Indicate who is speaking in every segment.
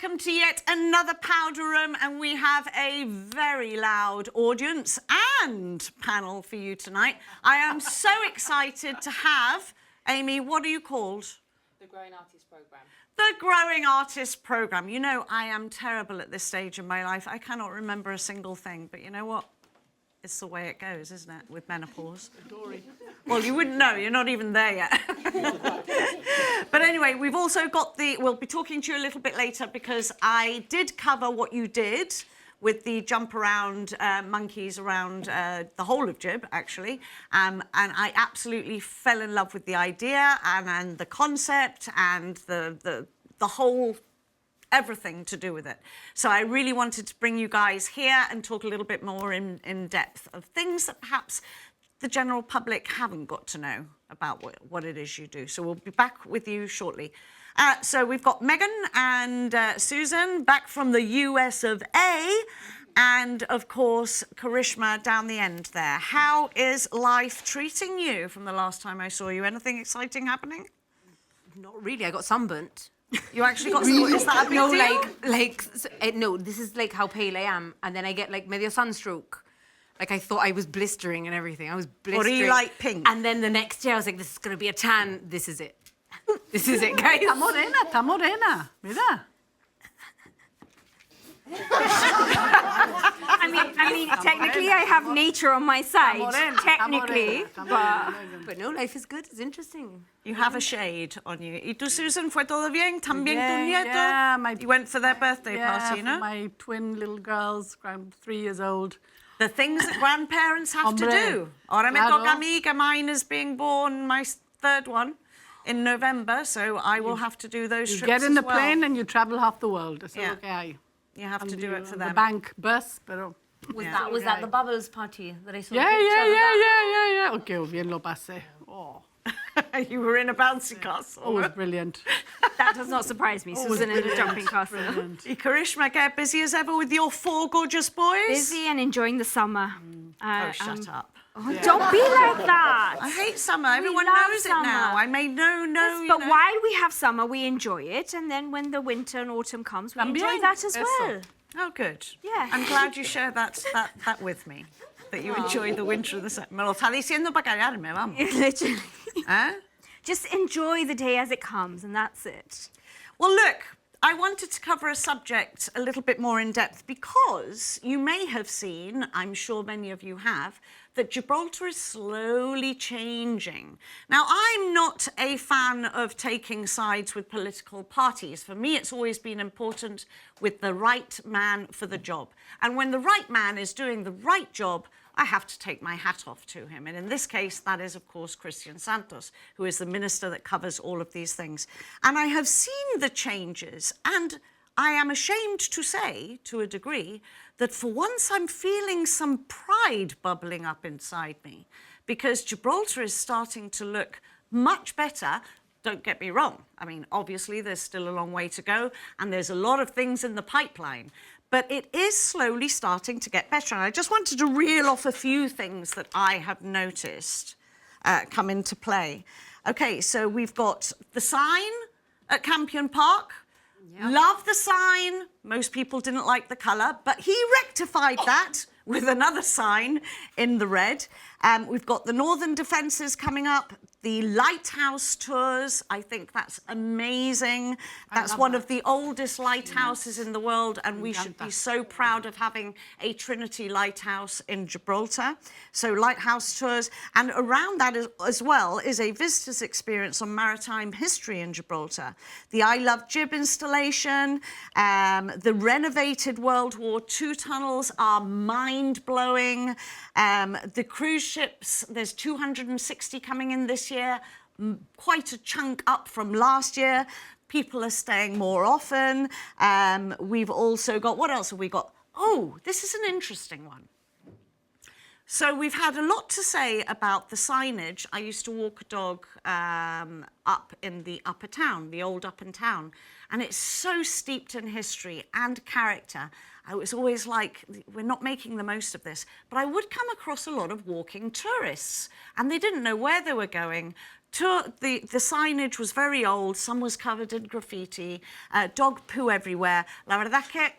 Speaker 1: welcome to yet another powder room, and we have a very loud audience and panel for you tonight. I am so excited to have, Amy, what are you called?
Speaker 2: The Growing Artist Programme.
Speaker 1: The Growing Artist Programme. You know, I am terrible at this stage in my life. I cannot remember a single thing, but you know what? It's the way it goes, isn't it, with menopause? Well, you wouldn't know. You're not even there yet. But anyway, we've also got we'll be talking to you a little bit later because I did cover what you did with the jump around monkeys around the whole of Jib, actually. And I absolutely fell in love with the idea and the concept and the whole everything to do with it. So I really wanted to bring you guys here and talk a little bit more in depth of things that perhaps the general public haven't got to know about what it is you do. So we'll be back with you shortly. So we've got Megan and Susan back from the US of A, and of course, Karishma down the end there. How is life treating you from the last time I saw you? Anything exciting happening?
Speaker 2: Not really. I got sunburnt.
Speaker 1: You actually got some, is that a big
Speaker 2: No,
Speaker 1: deal?
Speaker 2: no, this is like how pale I am. And then I get like medio sunstroke. Like I thought I was blistering and everything. I was blistering.
Speaker 1: Or do you like pink?
Speaker 2: And then the next day I was like, this is going to be a tan. This is it. This is it, guys.
Speaker 3: Está morena. Mira.
Speaker 4: I mean, technically I have nature on my side. Technically,
Speaker 2: But no, life is good. It's interesting.
Speaker 1: You have a shade on you. ¿Y tú, Susan, fue todo bien? ¿También tu nieto?
Speaker 3: Yeah,
Speaker 1: You went for their birthday party,
Speaker 3: for
Speaker 1: no?
Speaker 3: my twin little girls, 3 years old.
Speaker 1: The things that grandparents have to
Speaker 3: Hombre,
Speaker 1: do. Ahora me
Speaker 3: claro.
Speaker 1: toca a mí, que mine is being born, my third one, in November, so I will have to do those
Speaker 3: You
Speaker 1: trips
Speaker 3: get in the
Speaker 1: as well.
Speaker 3: plane and you travel half the world. Eso
Speaker 1: Yeah.
Speaker 3: lo que hay.
Speaker 1: You have to do it for
Speaker 3: The
Speaker 1: them.
Speaker 3: bank bus, pero...
Speaker 2: Was that the bubbles party that I saw?
Speaker 3: Yeah. Okay, bien lo pasé. Oh,
Speaker 1: You were in a bouncy castle.
Speaker 3: always brilliant.
Speaker 4: that does not surprise me. Susan in a jumping castle.
Speaker 3: Brilliant.
Speaker 1: Karishma, get busy as ever with your 4 gorgeous boys?
Speaker 4: Busy and enjoying the summer.
Speaker 1: Oh, shut up.
Speaker 4: Don't be like that.
Speaker 1: I hate summer. Everyone
Speaker 4: love
Speaker 1: knows it
Speaker 4: summer.
Speaker 1: now. I may know,
Speaker 4: But while we have summer, we enjoy it, and then when the winter and autumn comes, we enjoy
Speaker 3: También.
Speaker 4: that as
Speaker 3: Eso.
Speaker 4: well.
Speaker 1: Oh, good.
Speaker 4: Yeah.
Speaker 1: I'm glad you share that with me, that you enjoy the winter of the summer. Me lo está diciendo para callarme, vamos.
Speaker 4: Literally.
Speaker 1: ¿Eh?
Speaker 4: Just enjoy the day as it comes, and that's it.
Speaker 1: Well, look, I wanted to cover a subject a little bit more in depth because you may have seen, I'm sure many of you have, that Gibraltar is slowly changing. Now, I'm not a fan of taking sides with political parties. For me, it's always been important with the right man for the job. And when the right man is doing the right job, I have to take my hat off to him. And in this case, that is, of course, Christian Santos, who is the minister that covers all of these things. And I have seen the changes, and I am ashamed to say, to a degree, that for once I'm feeling some pride bubbling up inside me, because Gibraltar is starting to look much better. Don't get me wrong. I mean, obviously, there's still a long way to go, and there's a lot of things in the pipeline. But it is slowly starting to get better. And I just wanted to reel off a few things that I have noticed come into play. Okay, so we've got the sign at Campion Park. Yep. Love the sign. Most people didn't like the colour, but he rectified that with another sign in the red. We've got the Northern Defences coming up, the lighthouse tours. I think that's amazing. That's one of the oldest lighthouses in the world, and we should be so proud of having a Trinity lighthouse in Gibraltar. So lighthouse tours, and around that as well is a visitor's experience on maritime history in Gibraltar. The I Love Jib installation, the renovated World War II tunnels are mind-blowing. The cruise ships, there's 260 coming in this year, quite a chunk up from last year. People are staying more often. We've also got, what else have we got? Oh, this is an interesting one. So we've had a lot to say about the signage. I used to walk a dog up in the upper town, the old upper town, and it's so steeped in history and character. I was always like, we're not making the most of this. But I would come across a lot of walking tourists, and they didn't know where they were going. The signage was very old, some was covered in graffiti, dog poo everywhere. La verdad que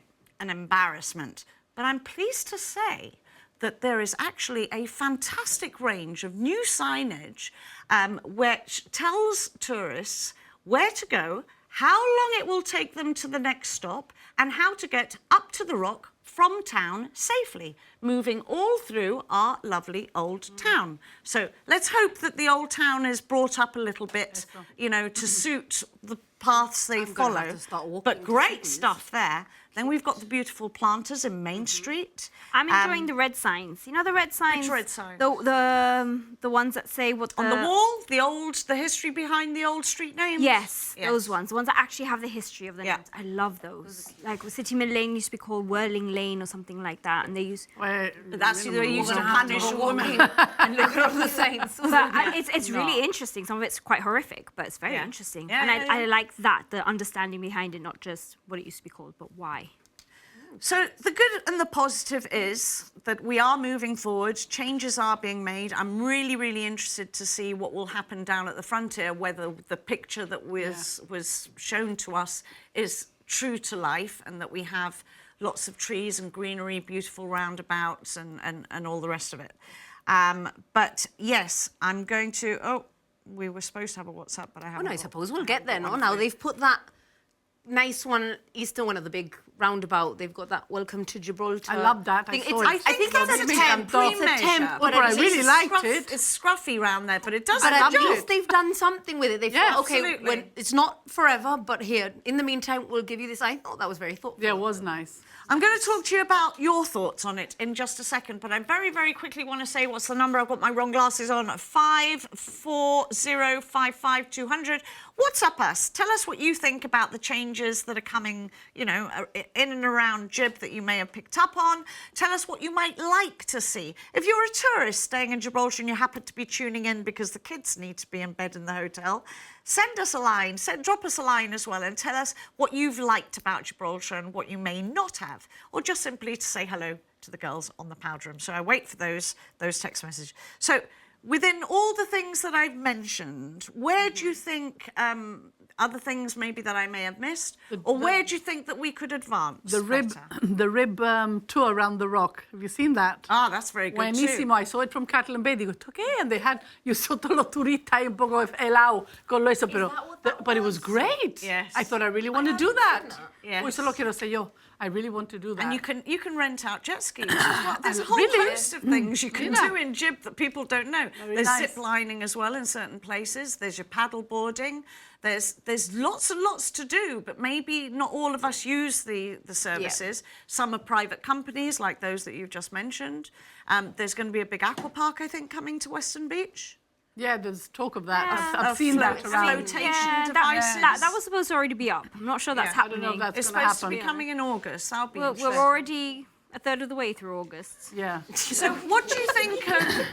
Speaker 1: an embarrassment. But I'm pleased to say that there is actually a fantastic range of new signage which tells tourists where to go, how long it will take them to the next stop, and how to get up to the rock from town safely, moving all through our lovely old town. So let's hope that the old town is brought up a little bit, you know, to suit the paths they follow.
Speaker 2: have to start walking
Speaker 1: But
Speaker 2: to
Speaker 1: great
Speaker 2: cities.
Speaker 1: stuff there. Then we've got the beautiful planters in Main Street.
Speaker 4: I'm enjoying the red signs. You know the red signs?
Speaker 1: red signs?
Speaker 4: The ones that say what
Speaker 1: On the wall, the history behind the old street names.
Speaker 4: Yes, those ones. The ones that actually have the history of the
Speaker 1: Yeah.
Speaker 4: names. I love those. Like City Mill Lane used to be called Whirling Lane or something like that. And they use...
Speaker 3: Well,
Speaker 1: That's the way they used to
Speaker 2: gonna have
Speaker 1: punish
Speaker 2: to
Speaker 1: a
Speaker 2: go
Speaker 1: woman.
Speaker 2: and look at all the saints.
Speaker 4: But it's really interesting. Some of it's quite horrific, but it's very
Speaker 1: Yeah.
Speaker 4: interesting.
Speaker 1: Yeah,
Speaker 4: and
Speaker 1: yeah,
Speaker 4: I like that, the understanding behind it, not just what it used to be called, but why.
Speaker 1: So the good and the positive is that we are moving forward. Changes are being made. I'm really, really interested to see what will happen down at the frontier, whether the picture that was shown to us is true to life and that we have lots of trees and greenery, beautiful roundabouts and all the rest of it. But yes, I'm going to... Oh, we were supposed to have a WhatsApp, but I haven't.
Speaker 2: I
Speaker 1: got-
Speaker 2: suppose we'll get there, no? Now they've put that nice one, Eastern one of the big roundabout. They've got that Welcome to Gibraltar.
Speaker 3: I love that. I
Speaker 2: thing.
Speaker 3: saw
Speaker 2: It's-
Speaker 3: it.
Speaker 1: I think
Speaker 2: it's
Speaker 1: that's
Speaker 2: a
Speaker 1: a
Speaker 3: me
Speaker 1: temp,
Speaker 3: encantó.
Speaker 2: It's a temp,
Speaker 3: but I really liked it.
Speaker 1: It's scruffy round there, but it does
Speaker 2: But
Speaker 1: look
Speaker 2: at
Speaker 1: good.
Speaker 2: least they've done something with it. They
Speaker 3: Yeah,
Speaker 2: thought, okay,
Speaker 1: absolutely.
Speaker 2: it's not forever, but here, in the meantime, we'll give you this. I thought that was very thoughtful.
Speaker 3: Yeah, it was nice.
Speaker 1: I'm going to talk to you about your thoughts on it in just a second, but I very, very quickly want to say what's the number. I've got my wrong glasses on. 54055 WhatsApp us. Tell us what you think about the changes that are coming, you know, in and around Gib that you may have picked up on. Tell us what you might like to see. If you're a tourist staying in Gibraltar and you happen to be tuning in because the kids need to be in bed in the hotel, send us a line, drop us a line as well and tell us what you've liked about Gibraltar and what you may not have, or just simply to say hello to the girls on the powder room. So I wait for those text messages. So within all the things that I've mentioned, where do you think other things maybe that I may have missed, or where do you think that we could advance?
Speaker 3: The rib,
Speaker 1: better?
Speaker 3: the rib tour around the rock. Have you seen that?
Speaker 1: Ah, that's very good too.
Speaker 3: Buenísimo. I saw it from Cattle and Bay. Digo, ¿esto qué? And they had, you saw todos los turistas y un poco helado con lo eso, pero, but it was great.
Speaker 1: Yes.
Speaker 3: I thought I really want to do that.
Speaker 1: Yes.
Speaker 3: Eso lo quiero hacer yo. I really want to do that.
Speaker 1: And you can rent out jet skis. as well. There's a whole
Speaker 3: Really?
Speaker 1: host of things you can
Speaker 3: Yeah.
Speaker 1: do in Gib that people don't know. There's
Speaker 3: nice.
Speaker 1: zip lining as well in certain places. There's your paddle boarding. There's lots and lots to do, but maybe not all of us use the services. Some are private companies like those that you've just mentioned. There's going to be a big aqua park, I think, coming to Western Beach.
Speaker 3: Yeah, there's talk of that.
Speaker 4: Yeah.
Speaker 3: I've seen that around.
Speaker 1: Flotation devices.
Speaker 4: that was supposed to already be up. I'm not sure that's
Speaker 3: I don't know
Speaker 4: happening.
Speaker 3: if that's
Speaker 1: It's
Speaker 3: going to
Speaker 1: supposed to be
Speaker 3: happen.
Speaker 1: coming in August. That'll be
Speaker 4: We're
Speaker 1: interesting.
Speaker 4: already a third of the way through August.
Speaker 3: Yeah.
Speaker 1: So what do you think of...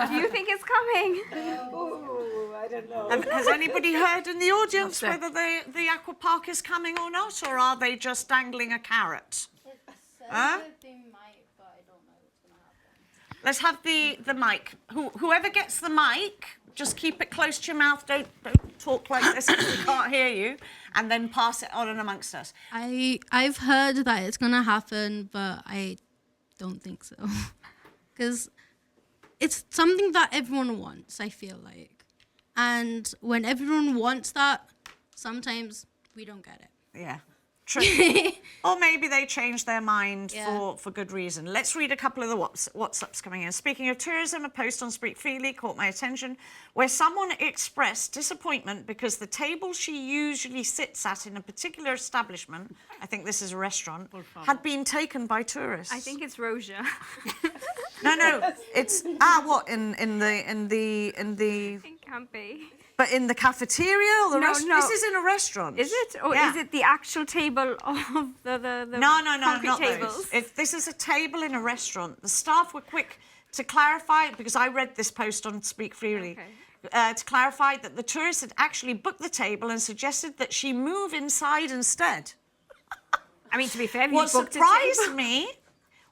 Speaker 4: Do you think it's coming?
Speaker 1: Has anybody heard in the audience
Speaker 3: Not
Speaker 1: whether the aqua park is coming or not, or are they just dangling a carrot? Huh?
Speaker 5: They might, but I don't know what's gonna happen.
Speaker 1: Let's have the mic. Whoever gets the mic, just keep it close to your mouth. Don't talk like this because we can't hear you, and then pass it on and amongst us.
Speaker 5: I've heard that it's gonna happen, but I don't think so. Because it's something that everyone wants, I feel like. And when everyone wants that, sometimes we don't get it.
Speaker 1: Yeah. True. Or maybe they changed their mind
Speaker 5: Yeah.
Speaker 1: for good reason. Let's read a couple of the WhatsApps coming in. Speaking of tourism, a post on Speak Freely caught my attention where someone expressed disappointment because the table she usually sits at in a particular establishment, I think this is a restaurant, had been taken by tourists.
Speaker 4: I think it's Roja.
Speaker 1: No, it's what in the
Speaker 4: It can't be.
Speaker 1: But in the cafeteria or the
Speaker 4: No,
Speaker 1: restaurant?
Speaker 4: no.
Speaker 1: This is in a restaurant.
Speaker 4: Is it? Or
Speaker 1: Yeah.
Speaker 4: is it the actual table of the
Speaker 1: No,
Speaker 4: concrete
Speaker 1: not
Speaker 4: tables?
Speaker 1: those. If this is a table in a restaurant, the staff were quick to clarify, because I read this post on Speak Freely, to clarify that the tourist had actually booked the table and suggested that she move inside instead.
Speaker 4: I mean, to be fair,
Speaker 1: What
Speaker 4: you booked a
Speaker 1: surprised
Speaker 4: table.
Speaker 1: me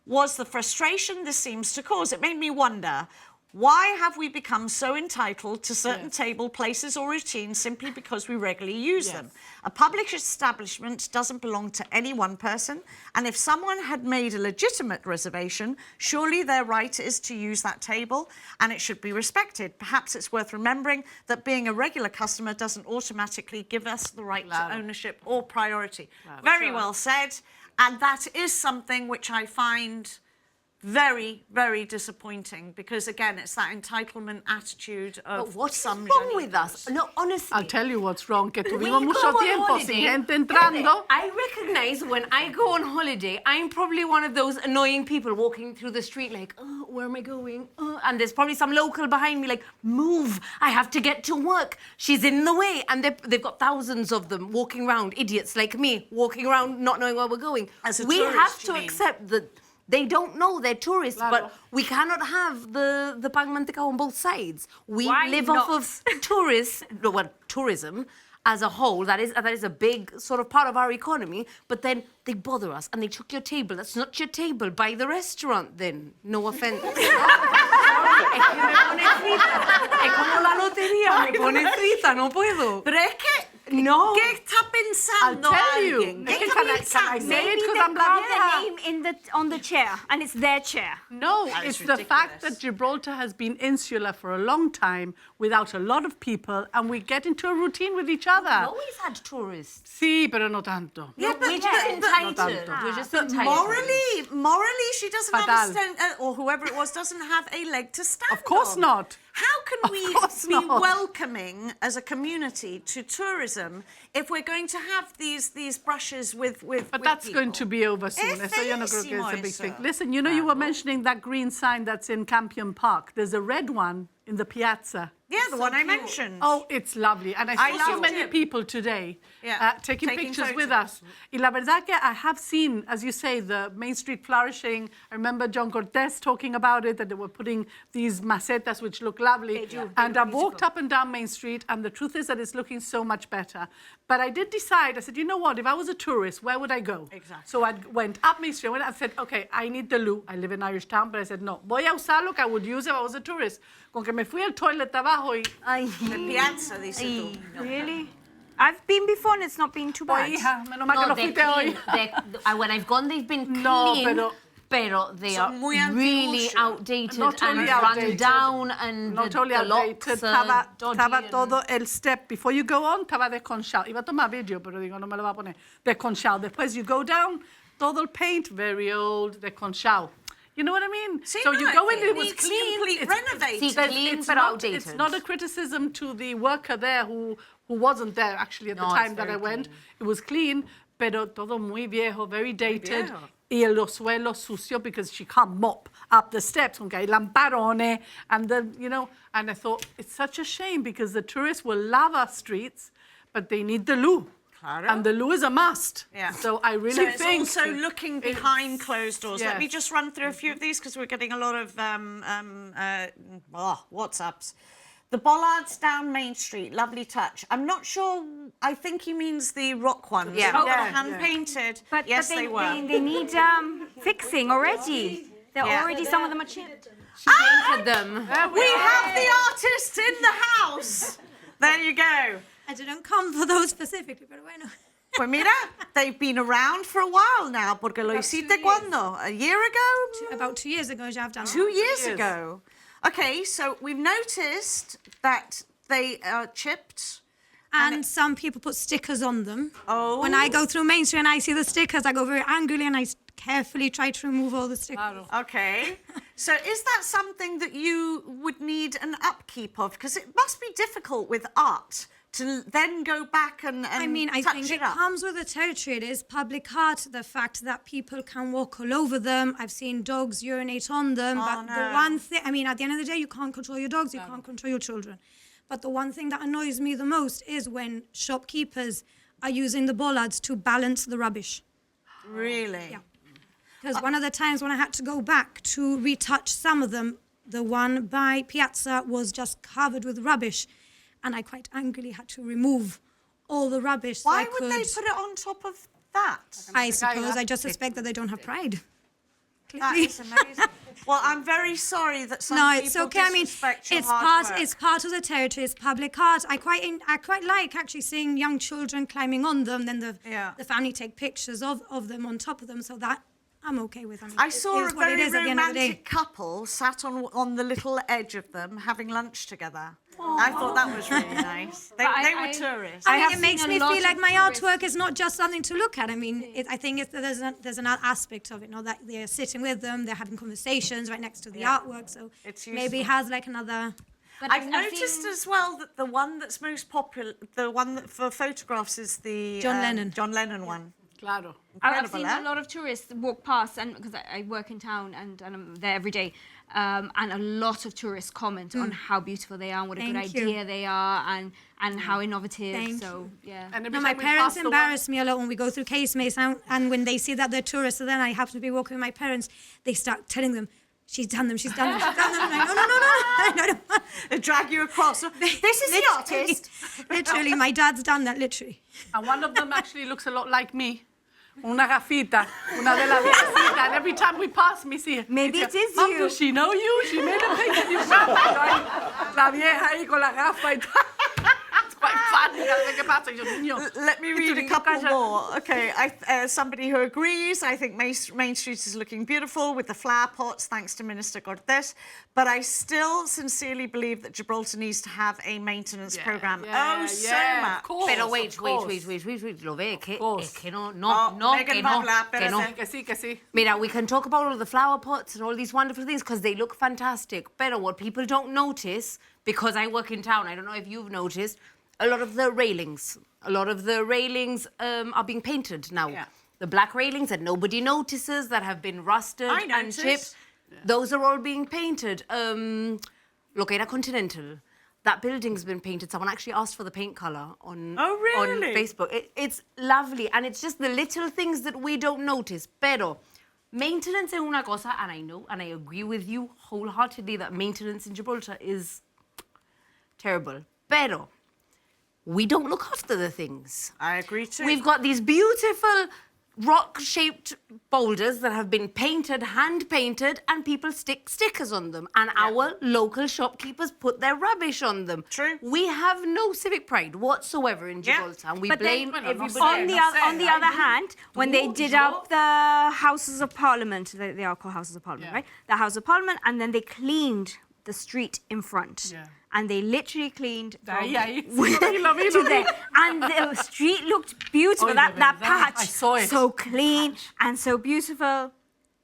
Speaker 1: was the frustration this seems to cause. It made me wonder, why have we become so entitled to certain table places or routines simply because we regularly use them? A public establishment doesn't belong to any one person, and if someone had made a legitimate reservation, surely their right is to use that table, and it should be respected. Perhaps it's worth remembering that being a regular customer doesn't automatically give us the right to ownership or priority. Very well said, and that is something which I find very, very disappointing, because again, it's that entitlement attitude of
Speaker 2: But what's
Speaker 1: some
Speaker 2: wrong with
Speaker 1: Janitos.
Speaker 2: us? No, honestly.
Speaker 3: I'll tell you what's wrong, que
Speaker 2: When
Speaker 3: tuvimos
Speaker 2: you
Speaker 3: mucho
Speaker 2: go on
Speaker 3: tiempo sin
Speaker 2: holiday,
Speaker 3: gente entrando.
Speaker 2: I recognize when I go on holiday, I'm probably one of those annoying people walking through the street like, oh, where am I going? Oh, and there's probably some local behind me like, move, I have to get to work. She's in the way. And they've got thousands of them walking around, idiots like me, walking around not knowing where we're going.
Speaker 1: As a
Speaker 2: we
Speaker 1: tourist,
Speaker 2: have
Speaker 1: you
Speaker 2: to
Speaker 1: mean?
Speaker 2: accept that they don't know they're tourists,
Speaker 3: Claro.
Speaker 2: but we cannot have the pan mantecao on both sides. We
Speaker 4: Why
Speaker 2: live
Speaker 4: not?
Speaker 2: off of tourism as a whole. That is a big sort of part of our economy. But then they bother us and they took your table. That's not your table. Buy the restaurant then. No offense. Es que me pone frita. Es como la lotería. Me pone frita. No puedo.
Speaker 1: Pero es que,
Speaker 2: No.
Speaker 1: ¿qué está
Speaker 3: I'll
Speaker 1: pensando
Speaker 3: tell you.
Speaker 1: alguien?
Speaker 3: Es
Speaker 1: ¿Qué
Speaker 3: que
Speaker 1: está
Speaker 3: can I
Speaker 1: pensando?
Speaker 3: say it
Speaker 4: Maybe
Speaker 3: because
Speaker 4: they
Speaker 3: I'm la
Speaker 4: carved
Speaker 3: vieja?
Speaker 4: the name on the chair, and it's their chair.
Speaker 3: No,
Speaker 1: That
Speaker 3: it's
Speaker 1: is
Speaker 3: the fact
Speaker 1: ridiculous.
Speaker 3: that Gibraltar has been insular for a long time without a lot of people, and we get into a routine with each other.
Speaker 2: We always had tourists.
Speaker 3: Sí, pero no tanto.
Speaker 1: Yeah,
Speaker 2: We're just entitled. We're just entitled.
Speaker 1: Morally, she doesn't
Speaker 3: Fatal.
Speaker 1: understand, or whoever it was doesn't have a leg to stand on.
Speaker 3: Of course not.
Speaker 1: How can we
Speaker 3: course
Speaker 1: be
Speaker 3: not.
Speaker 1: welcoming as a community to tourism if we're going to have these brushes with
Speaker 3: But that's going to be over soon.
Speaker 1: Es
Speaker 3: Eso yo no creo que es a big
Speaker 1: feísimo
Speaker 3: thing.
Speaker 1: eso.
Speaker 3: Listen, you know, you were mentioning that green sign that's in Campion Park. There's a red one in the piazza.
Speaker 1: Yeah, the one I mentioned.
Speaker 3: Oh, it's lovely. And I
Speaker 1: I
Speaker 3: saw so
Speaker 1: loved
Speaker 3: many
Speaker 1: it.
Speaker 3: people today taking pictures with
Speaker 1: photos.
Speaker 3: us. Y la verdad que I have seen, as you say, the Main Street flourishing. I remember John Cortez talking about it, that they were putting these macetas which look lovely.
Speaker 4: They do.
Speaker 3: And I've walked up and down Main Street, and the truth is that it's looking so much better. But I did decide, I said, you know what, if I was a tourist, where would I go?
Speaker 1: Exactly.
Speaker 3: So I went up Main Street, I said, okay, I need the loo. I live in Irish Town, but I said, no, voy a usar lo que I would use if I was a tourist. Con que me fui al toilet abajo y...
Speaker 2: Ay.
Speaker 1: The piazza, dice tú.
Speaker 4: Really? I've been before, and it's not been too
Speaker 3: Oh,
Speaker 4: bad.
Speaker 3: hija, menos mal que
Speaker 2: No,
Speaker 3: no
Speaker 2: they're
Speaker 3: fuiste hoy.
Speaker 2: clean. When I've gone, they've been
Speaker 3: No,
Speaker 2: clean. Pero they
Speaker 1: Son
Speaker 2: are
Speaker 1: muy
Speaker 2: really
Speaker 1: antiguos.
Speaker 2: outdated
Speaker 3: Not
Speaker 2: and
Speaker 3: totally
Speaker 2: run
Speaker 3: outdated.
Speaker 2: down, and
Speaker 3: Not totally
Speaker 2: the
Speaker 3: outdated.
Speaker 2: locks are dodgy
Speaker 3: Estaba
Speaker 2: and-
Speaker 3: todo el step. Before you go on, estaba desconchado. Iba a tomar video, pero digo, no me lo va a poner. Desconchado. Después you go down, todo el paint, very old, desconchado. You know what I mean?
Speaker 1: Sí,
Speaker 3: So
Speaker 1: no,
Speaker 3: you go in,
Speaker 1: it
Speaker 3: it was
Speaker 1: needs
Speaker 3: clean.
Speaker 1: complete renovating.
Speaker 2: Sí, clean
Speaker 3: it's
Speaker 2: but
Speaker 3: not,
Speaker 2: outdated.
Speaker 3: It's not a criticism to the worker there who wasn't there actually at
Speaker 2: No,
Speaker 3: the
Speaker 2: it's
Speaker 3: time that I
Speaker 2: very
Speaker 3: went.
Speaker 2: clean.
Speaker 3: It was clean, pero todo muy viejo, very dated.
Speaker 1: viejo.
Speaker 3: Y los suelos sucio because she can't mop up the steps, aunque hay lamparone, and and I thought it's such a shame because the tourists will love our streets, but they need the loo.
Speaker 1: Claro.
Speaker 3: And the loo is a must.
Speaker 1: Yeah.
Speaker 3: So I really
Speaker 1: So it's
Speaker 3: think
Speaker 1: also looking behind closed doors. Let me
Speaker 3: yes.
Speaker 1: just run through a few of these because we're getting a lot of WhatsApps. The bollards down Main Street, lovely touch. I'm not sure. I think he means the rock ones.
Speaker 2: Yeah.
Speaker 1: Not
Speaker 3: Yeah,
Speaker 1: the hand painted.
Speaker 4: But,
Speaker 1: yes,
Speaker 4: but
Speaker 1: they were.
Speaker 4: they need fixing already. They're
Speaker 1: Yeah.
Speaker 4: already, some of them are chipped.
Speaker 2: She painted them.
Speaker 1: We have the artist in the house. There you go.
Speaker 6: I didn't come for those specifically, pero bueno.
Speaker 1: Pues mira, they've been around for a while now. Porque lo hiciste cuando? A year ago?
Speaker 6: About 2 years ago, I've done
Speaker 1: 2 years ago. Okay, so we've noticed that they are chipped.
Speaker 6: And some people put stickers on them.
Speaker 1: Oh.
Speaker 6: When I go through Main Street and I see the stickers, I go very angrily and I carefully try to remove all the stickers.
Speaker 1: Okay. So is that something that you would need an upkeep of? Because it must be difficult with art to then go back and
Speaker 6: I mean, I
Speaker 1: touch
Speaker 6: think
Speaker 1: it
Speaker 6: it
Speaker 1: up.
Speaker 6: comes with the territory. It is public art. The fact that people can walk all over them. I've seen dogs urinate on them.
Speaker 1: Oh,
Speaker 6: but
Speaker 1: no.
Speaker 6: the one thing, I mean, at the end of the day, you can't control your dogs. You can't control your children. But the one thing that annoys me the most is when shopkeepers are using the bollards to balance the rubbish.
Speaker 1: Really?
Speaker 6: Yeah. Because one of the times when I had to go back to retouch some of them, the one by Piazza was just covered with rubbish, and I quite angrily had to remove all the rubbish. so
Speaker 1: Why
Speaker 6: I
Speaker 1: would
Speaker 6: could,
Speaker 1: they put it on top of that?
Speaker 6: I suppose I just suspect that they don't have pride.
Speaker 1: That
Speaker 6: Clearly.
Speaker 1: is amazing. Well, I'm very sorry that some
Speaker 6: No,
Speaker 1: people
Speaker 6: it's okay. I mean,
Speaker 1: disrespect your
Speaker 6: it's
Speaker 1: hard
Speaker 6: part.
Speaker 1: work.
Speaker 6: It's part of the territory. It's public art. I quite like actually seeing young children climbing on them. Then the family take pictures of them on top of them. So that I'm okay with. I mean,
Speaker 1: I
Speaker 6: it
Speaker 1: saw
Speaker 6: is
Speaker 1: a
Speaker 6: what it
Speaker 1: very
Speaker 6: is at the end of the day.
Speaker 1: romantic couple sat on the little edge of them having lunch together. I thought that was really nice. They were tourists.
Speaker 6: I mean,
Speaker 2: have
Speaker 6: it makes
Speaker 2: seen a
Speaker 6: me
Speaker 2: lot
Speaker 6: feel like
Speaker 2: of
Speaker 6: my
Speaker 2: tourists-
Speaker 6: artwork is not just something to look at. I mean, I think there's another aspect of it, that they're sitting with them, they're having conversations right next to the artwork, so
Speaker 1: It's
Speaker 6: maybe it
Speaker 1: useful.
Speaker 6: has like another.
Speaker 1: I've noticed as well that the one that's most popular, the one that for photographs is the
Speaker 6: John Lennon.
Speaker 1: John Lennon one.
Speaker 3: Claro.
Speaker 4: I've
Speaker 1: Incredible,
Speaker 4: seen
Speaker 1: eh?
Speaker 4: a lot of tourists walk past, and because I work in town and I'm there every day, and a lot of tourists comment on how beautiful they are, and what a good
Speaker 6: Thank you.
Speaker 4: idea they are, and how innovative.
Speaker 6: Thank
Speaker 4: so yeah.
Speaker 3: And every
Speaker 6: No, my
Speaker 3: time we
Speaker 6: parents
Speaker 3: pass the one-
Speaker 6: embarrass me a lot when we go through casemates, and when they see that they're tourists, and then I happen to be walking with my parents, they start telling them, she's done them, she's done them, she's done them. I'm like, no.
Speaker 1: They drag you across. This is the artist.
Speaker 6: Literally, my dad's done that, literally.
Speaker 3: And one of them actually looks a lot like me. Una gafita, una de las viejecitas. And every time we pass me, see.
Speaker 4: Maybe it is
Speaker 3: Mom,
Speaker 4: you."
Speaker 3: does she know you? She made a picture. You La vieja ahí con la gafa y tal. It's quite funny. Cada vez que pasa, yo, niño.
Speaker 1: Let me read a couple more. Okay, somebody who agrees. I think Main Street is looking beautiful with the flower pots, thanks to Minister Cortés. But I still sincerely believe that Gibraltar needs to have a maintenance programme. So much.
Speaker 3: Of course,
Speaker 2: Pero
Speaker 3: of
Speaker 2: wait,
Speaker 3: course.
Speaker 2: lo ve, que,
Speaker 3: course.
Speaker 2: es que no,
Speaker 1: Megan
Speaker 2: que no,
Speaker 1: Pavla,
Speaker 2: que no.
Speaker 1: espérate.
Speaker 3: Que sí, que sí.
Speaker 2: Mira, we can talk about all the flower pots and all these wonderful things because they look fantastic. But what people don't notice, because I work in town, I don't know if you've noticed, a lot of the railings are being painted now.
Speaker 1: Yeah.
Speaker 2: The black railings that nobody notices, that have been rusted
Speaker 1: I
Speaker 2: and
Speaker 1: noticed.
Speaker 2: chipped, those are all being painted. Look at Continental. That building's been painted. Someone actually asked for the paint colour on
Speaker 1: really?
Speaker 2: Facebook. It's lovely, and it's just the little things that we don't notice. Pero maintenance es una cosa, and I know, and I agree with you wholeheartedly that maintenance in Gibraltar is terrible. Pero we don't look after the things.
Speaker 1: I agree too.
Speaker 2: We've got these beautiful rock-shaped boulders that have been painted, hand-painted, and people stick stickers on them. And our local shopkeepers put their rubbish on them.
Speaker 1: True.
Speaker 2: We have no civic pride whatsoever in
Speaker 1: Yeah.
Speaker 2: Gibraltar, and we
Speaker 4: But
Speaker 2: blame
Speaker 4: then,
Speaker 2: everybody
Speaker 4: on the
Speaker 2: else.
Speaker 4: on the other hand, when they did up the Houses of Parliament, they are called Houses of Parliament,
Speaker 3: Yeah.
Speaker 4: right? The House of Parliament, and then they cleaned the street in front.
Speaker 3: Yeah.
Speaker 4: And they literally cleaned from
Speaker 3: Ahí. Sí, lo vi,
Speaker 4: to
Speaker 3: lo vi.
Speaker 4: there. And the street looked beautiful.
Speaker 3: Oye,
Speaker 4: that
Speaker 3: verdad.
Speaker 4: patch.
Speaker 3: I saw it.
Speaker 4: So clean and so beautiful.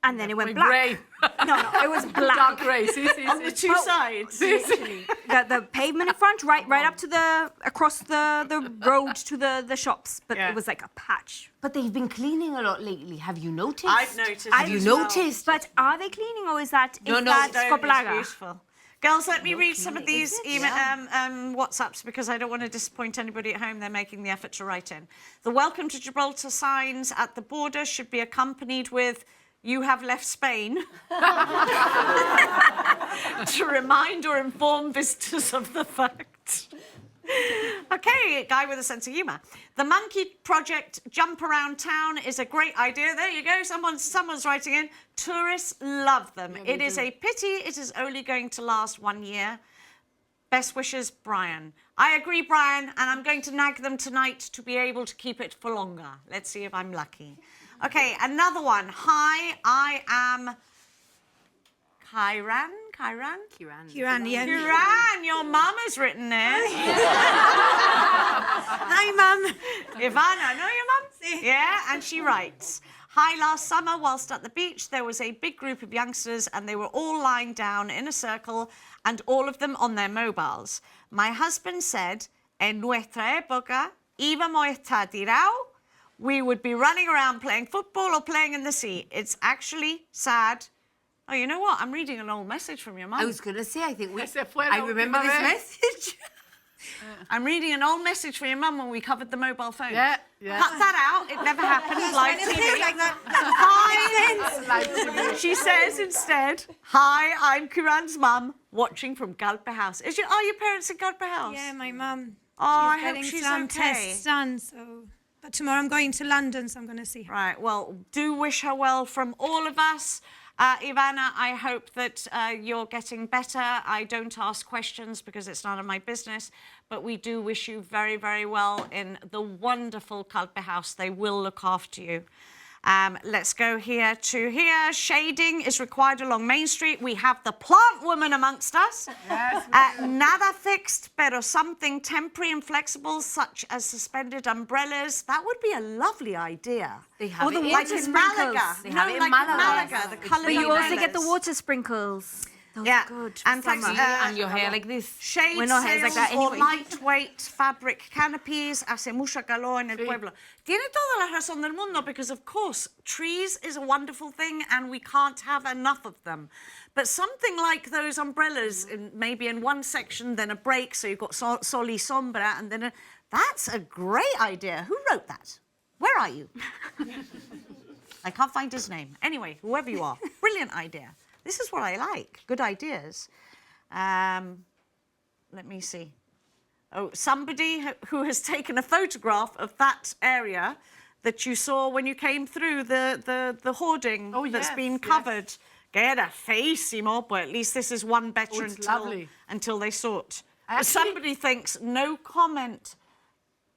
Speaker 4: And then it went
Speaker 3: Muy
Speaker 4: black.
Speaker 3: grey.
Speaker 4: No, it was black.
Speaker 3: Dark grey, sí, sí,
Speaker 1: on the
Speaker 3: sí.
Speaker 1: two sides.
Speaker 4: The pavement in front, right up to across the road to the shops. But
Speaker 1: Yeah.
Speaker 4: it was like a patch.
Speaker 2: But they've been cleaning a lot lately. Have you noticed?
Speaker 1: I've noticed
Speaker 2: Have you
Speaker 1: as well.
Speaker 2: noticed?
Speaker 4: But are they cleaning or is that
Speaker 2: No, no,
Speaker 4: that
Speaker 1: No, it's
Speaker 4: Skoplaga?
Speaker 1: beautiful. Girls, let me read some of these
Speaker 2: it?
Speaker 1: WhatsApps because I don't want to disappoint anybody at home. They're making the effort to write in. The welcome to Gibraltar signs at the border should be accompanied with "You have left Spain" to remind or inform visitors of the fact. Okay, guy with a sense of humour. The Monkey Project jump around town is a great idea. There you go. Someone's writing in. Tourists love them. It is a pity it is only going to last 1 year. Best wishes, Brian. I agree, Brian, and I'm going to nag them tonight to be able to keep it for longer. Let's see if I'm lucky. Okay, another one. Hi, I am Kiran.
Speaker 6: Kiran, yeah.
Speaker 1: Kiran, your mum has written this.
Speaker 6: Hi, Mum.
Speaker 1: Ivana, know your mum? Yeah, and she writes, "Hi, last summer, whilst at the beach, there was a big group of youngsters and they were all lying down in a circle and all of them on their mobiles. My husband said, en nuestra época, íbamos a estar tirado, we would be running around playing football or playing in the sea. It's actually sad." Oh, you know what? I'm reading an old message from your mum.
Speaker 2: I was going to say, I think
Speaker 3: Se fue la
Speaker 2: I remember
Speaker 3: última
Speaker 2: this
Speaker 3: vez.
Speaker 2: message.
Speaker 1: I'm reading an old message from your mum when we covered the mobile phone.
Speaker 3: Yeah.
Speaker 1: Cut that out. It never happened. Live TV.
Speaker 6: Like that.
Speaker 1: Hi. She says instead, "Hi, I'm Kiran's mum, watching from Galpe House." Are your parents in Galpe House?
Speaker 6: Yeah, my mum.
Speaker 1: Oh, I
Speaker 6: she's
Speaker 1: hope
Speaker 6: getting
Speaker 1: she's
Speaker 6: some
Speaker 1: okay.
Speaker 6: tests done. So, but tomorrow I'm going to London, so I'm going to see her.
Speaker 1: Right. Well, do wish her well from all of us. Ivana, I hope that you're getting better. I don't ask questions because it's none of my business, but we do wish you very, very well in the wonderful Kalpe House. They will look after you. Let's go here to here. Shading is required along Main Street. We have the plant woman amongst us.
Speaker 3: Yes.
Speaker 1: Nada fixed, pero something temporary and flexible, such as suspended umbrellas. That would be a lovely idea.
Speaker 2: They have it in
Speaker 1: like in Malaga.
Speaker 2: They have it in
Speaker 1: like
Speaker 2: Malaga.
Speaker 1: The colour
Speaker 4: But you also get the
Speaker 1: umbrellas.
Speaker 4: water sprinkles. Those
Speaker 1: Yeah,
Speaker 4: are good.
Speaker 1: and
Speaker 4: for summer.
Speaker 1: flex-
Speaker 2: And your hair like this.
Speaker 1: Shade
Speaker 2: When our hair is like
Speaker 1: sails
Speaker 2: that
Speaker 1: or
Speaker 2: anyway.
Speaker 1: lightweight fabric canopies hace mucho calor en el pueblo. Tiene toda la razón del mundo because, of course, trees is a wonderful thing and we can't have enough of them. But something like those umbrellas, maybe in one section, then a break, so you've got sol y sombra, and then that's a great idea. Who wrote that? Where are you? I can't find his name. Anyway, whoever you are, brilliant idea. This is what I like, good ideas. Let me see. Oh, somebody who has taken a photograph of that area that you saw when you came through the hoarding that's
Speaker 3: yes,
Speaker 1: been
Speaker 3: yes.
Speaker 1: covered. Que era feísimo, but at least this is one better
Speaker 3: it's lovely.
Speaker 1: until they sort.
Speaker 3: Actually-
Speaker 1: Somebody thinks, no comment,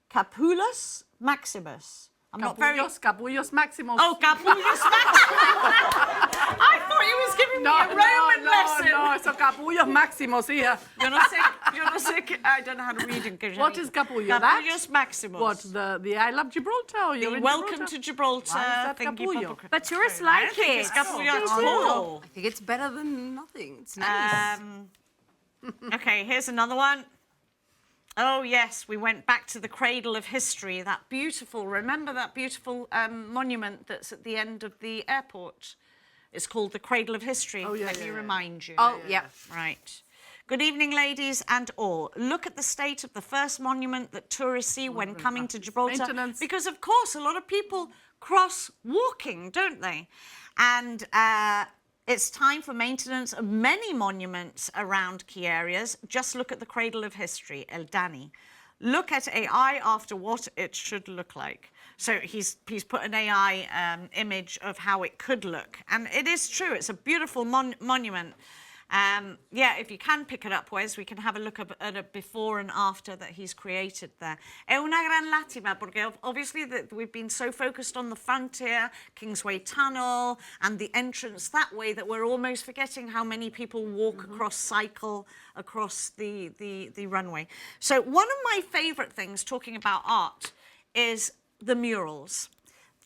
Speaker 1: Capulus Maximus. I'm not very...
Speaker 3: Capullos Maximus.
Speaker 1: Oh, Capulus Maximus! I thought he was giving me a Roman lesson.
Speaker 3: No, so Capullos Maximus here.
Speaker 1: Yo no sé, I don't know how to read in Greek.
Speaker 3: What is Capullo?
Speaker 1: Capullos Maximus.
Speaker 3: What, the I Love Gibraltar? Or you're
Speaker 1: The
Speaker 3: in
Speaker 1: Welcome to Gibraltar.
Speaker 3: Why is that
Speaker 1: thingy
Speaker 3: Capullo?
Speaker 1: pop-
Speaker 4: But tourists
Speaker 1: I
Speaker 4: like
Speaker 1: think
Speaker 4: it.
Speaker 1: it's Capullo at
Speaker 4: They do.
Speaker 1: all.
Speaker 2: I think it's better than nothing. It's nice.
Speaker 1: Okay, here's another one. Oh, yes, we went back to the cradle of history, that beautiful, remember that beautiful monument that's at the end of the airport? It's called the Cradle of History.
Speaker 3: Oh, yeah,
Speaker 1: Let
Speaker 3: yeah,
Speaker 1: me
Speaker 3: yeah.
Speaker 1: remind you.
Speaker 2: Oh, yeah.
Speaker 1: Right. Good evening, ladies and all. Look at the state of the first monument that tourists see when coming to Gibraltar.
Speaker 3: Maintenance.
Speaker 1: Because, of course, a lot of people cross walking, don't they? And it's time for maintenance of many monuments around key areas. Just look at the cradle of history, El Dani. Look at AI after what it should look like. So he's put an AI image of how it could look. And it is true, it's a beautiful monument. Yeah, if you can pick it up, Wes, we can have a look at a before and after that he's created there. Es una gran lástima, porque obviously we've been so focused on the frontier, Kingsway Tunnel, and the entrance that way that we're almost forgetting how many people walk across, cycle across the runway. So one of my favourite things, talking about art, is the murals.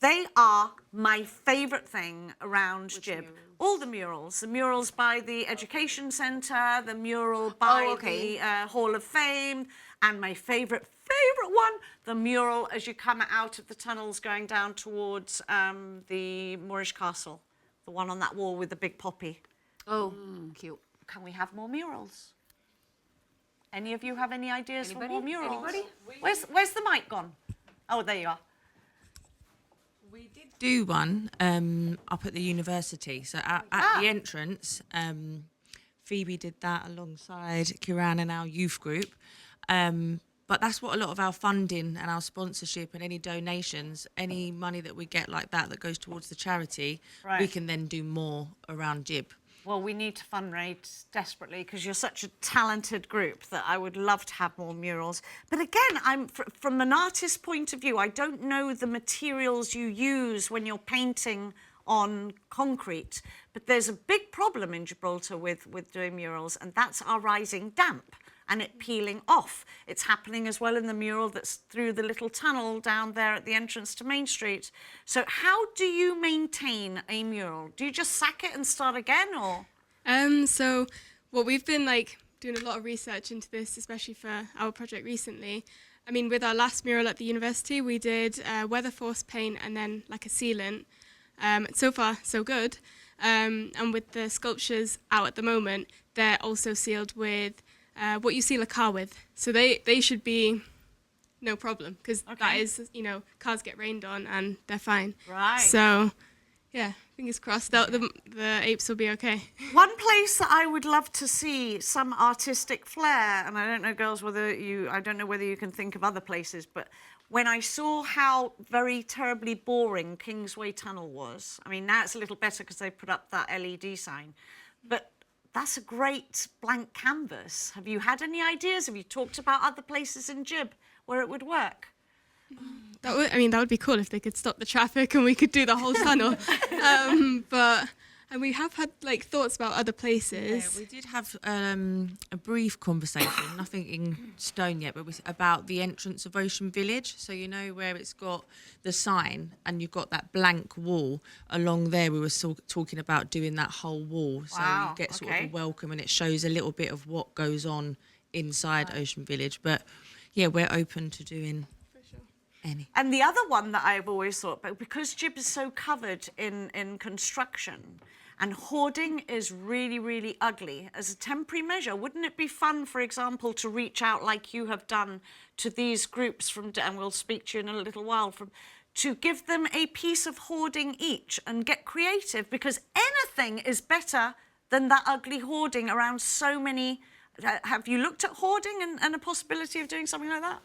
Speaker 1: They are my favourite thing around Gib. All the murals by the Education Centre, the mural by the Hall of Fame, and my favourite one, the mural as you come out of the tunnels going down towards the Moorish Castle, the one on that wall with the big poppy.
Speaker 2: Oh, cute.
Speaker 1: Can we have more murals? Any of you have any ideas for more murals?
Speaker 2: Anybody?
Speaker 1: Where's the mic gone? Oh, there you are.
Speaker 7: We did do one up at the university. So at the entrance, Phoebe did that alongside Kiran and our youth group. But that's what a lot of our funding and our sponsorship and any donations, any money that we get like that goes towards the charity, we can then do more around Gib.
Speaker 1: Well, we need to fundraise desperately because you're such a talented group that I would love to have more murals. But again, from an artist's point of view, I don't know the materials you use when you're painting on concrete. But there's a big problem in Gibraltar with doing murals, and that's our rising damp and it peeling off. It's happening as well in the mural that's through the little tunnel down there at the entrance to Main Street. So how do you maintain a mural? Do you just sack it and start again, or?
Speaker 8: So what we've been doing a lot of research into this, especially for our project recently. I mean, with our last mural at the university, we did weather force paint and then a sealant. So far, so good. And with the sculptures out at the moment, they're also sealed with what you seal a car with. So they should be no problem, because that is, cars get rained on and they're fine.
Speaker 1: Right.
Speaker 8: So, yeah, fingers crossed, the apes will be okay.
Speaker 1: One place that I would love to see some artistic flair, and I don't know, girls, I don't know whether you can think of other places, but when I saw how very terribly boring Kingsway Tunnel was, I mean, now it's a little better because they put up that LED sign, but that's a great blank canvas. Have you had any ideas? Have you talked about other places in Gib where it would work?
Speaker 8: That would be cool if they could stop the traffic and we could do the whole tunnel. And we have had thoughts about other places.
Speaker 7: Yeah, we did have a brief conversation, nothing in stone yet, but about the entrance of Ocean Village. So where it's got the sign and you've got that blank wall along there. We were talking about doing that whole wall, so you get sort of a welcome, and it shows a little bit of what goes on inside Ocean Village. But yeah, we're open to doing.
Speaker 1: And the other one that I've always thought, but because Gib is so covered in construction and hoarding is really, really ugly, as a temporary measure, wouldn't it be fun, for example, to reach out like you have done to these groups and we'll speak to you in a little while, to give them a piece of hoarding each and get creative, because anything is better than that ugly hoarding around so many. Have you looked at hoarding and a possibility of doing something like that?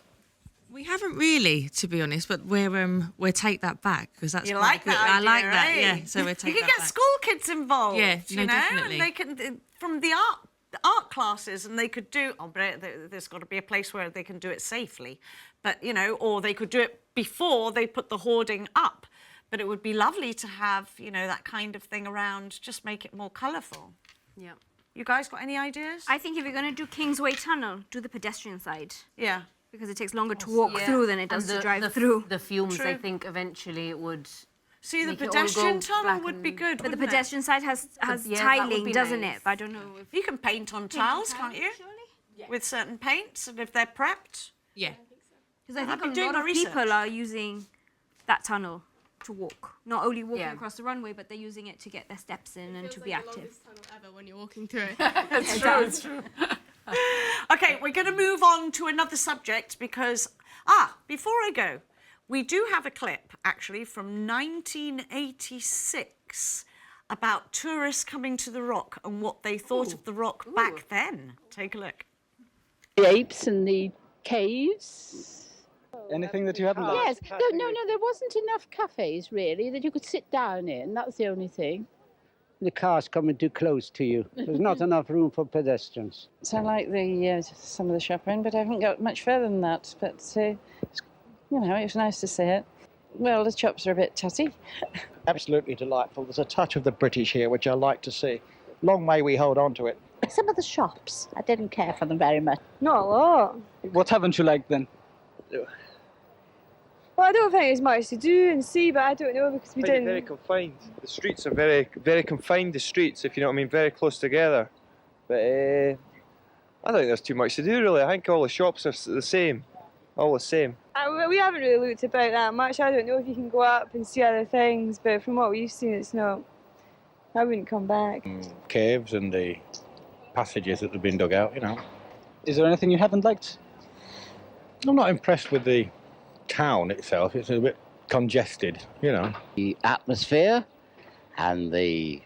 Speaker 7: We haven't really, to be honest, but we'll take that back, because that's
Speaker 1: you
Speaker 7: quite
Speaker 1: like
Speaker 7: good.
Speaker 1: that idea,
Speaker 7: I like that,
Speaker 1: eh?
Speaker 7: yeah. So we'll take
Speaker 1: you can
Speaker 7: that
Speaker 1: get
Speaker 7: back.
Speaker 1: school kids involved.
Speaker 7: Yeah, no, definitely.
Speaker 1: And they can from the art classes, and they could do. Oh, but there's got to be a place where they can do it safely, but or they could do it before they put the hoarding up. But it would be lovely to have that kind of thing around. Just make it more colourful.
Speaker 2: Yeah.
Speaker 1: You guys got any ideas?
Speaker 4: I think if you're going to do Kingsway Tunnel, do the pedestrian side.
Speaker 1: Yeah.
Speaker 4: Because it takes longer to walk through than it does to drive through.
Speaker 2: The fumes, I
Speaker 1: True.
Speaker 2: think, eventually it would.
Speaker 1: See, the
Speaker 2: make it all
Speaker 1: pedestrian
Speaker 2: go
Speaker 1: tunnel
Speaker 2: black
Speaker 1: would be
Speaker 2: and-
Speaker 1: good.
Speaker 4: But the
Speaker 1: wouldn't it?
Speaker 4: pedestrian side has
Speaker 2: yeah, that would
Speaker 4: tiling,
Speaker 2: be
Speaker 4: doesn't
Speaker 2: nice.
Speaker 4: it? But I don't know if...
Speaker 1: You can paint on tiles, can't you? With certain paints, and if they're prepped.
Speaker 7: Yeah.
Speaker 4: Because I
Speaker 1: I've
Speaker 4: think
Speaker 1: been
Speaker 4: a
Speaker 1: doing
Speaker 4: lot
Speaker 1: my
Speaker 4: of
Speaker 1: research.
Speaker 4: people are using that tunnel to walk. Not only walking
Speaker 2: Yeah.
Speaker 4: across the runway, but they're using it to get their steps in and to be
Speaker 8: The
Speaker 4: active.
Speaker 8: longest tunnel ever when you're walking through it.
Speaker 1: It's true. Okay, we're going to move on to another subject because, before I go, we do have a clip actually from 1986 about tourists coming to the Rock and what they thought of the Rock back then. Take a look.
Speaker 9: The apes and the caves.
Speaker 10: Anything that you haven't liked?
Speaker 9: Yes. No, there wasn't enough cafes really that you could sit down in. That's the only thing.
Speaker 11: The car's coming too close to you. There's not enough room for pedestrians.
Speaker 12: So I like some of the shopping, but I haven't got much further than that. But it was nice to see it. Well, the shops are a bit tutty.
Speaker 10: Absolutely delightful. There's a touch of the British here, which I like to see. Long may we hold on to it.
Speaker 9: Some of the shops, I didn't care for them very much.
Speaker 13: Not a lot.
Speaker 10: What haven't you liked then?
Speaker 13: Well, I don't think there's much to do and see, but I don't know because we didn't.
Speaker 14: Very confined. The streets are very, very confined. The streets, if you know what I mean, very close together. But I don't think there's too much to do really. I think all the shops are the same, all the same.
Speaker 13: We haven't really looked about that much. I don't know if you can go up and see other things, but from what we've seen, it's not. I wouldn't come back.
Speaker 15: Caves and the passages that have been dug out,
Speaker 10: Is there anything you haven't liked?
Speaker 15: I'm not impressed with the town itself. It's a bit congested,
Speaker 11: The atmosphere and the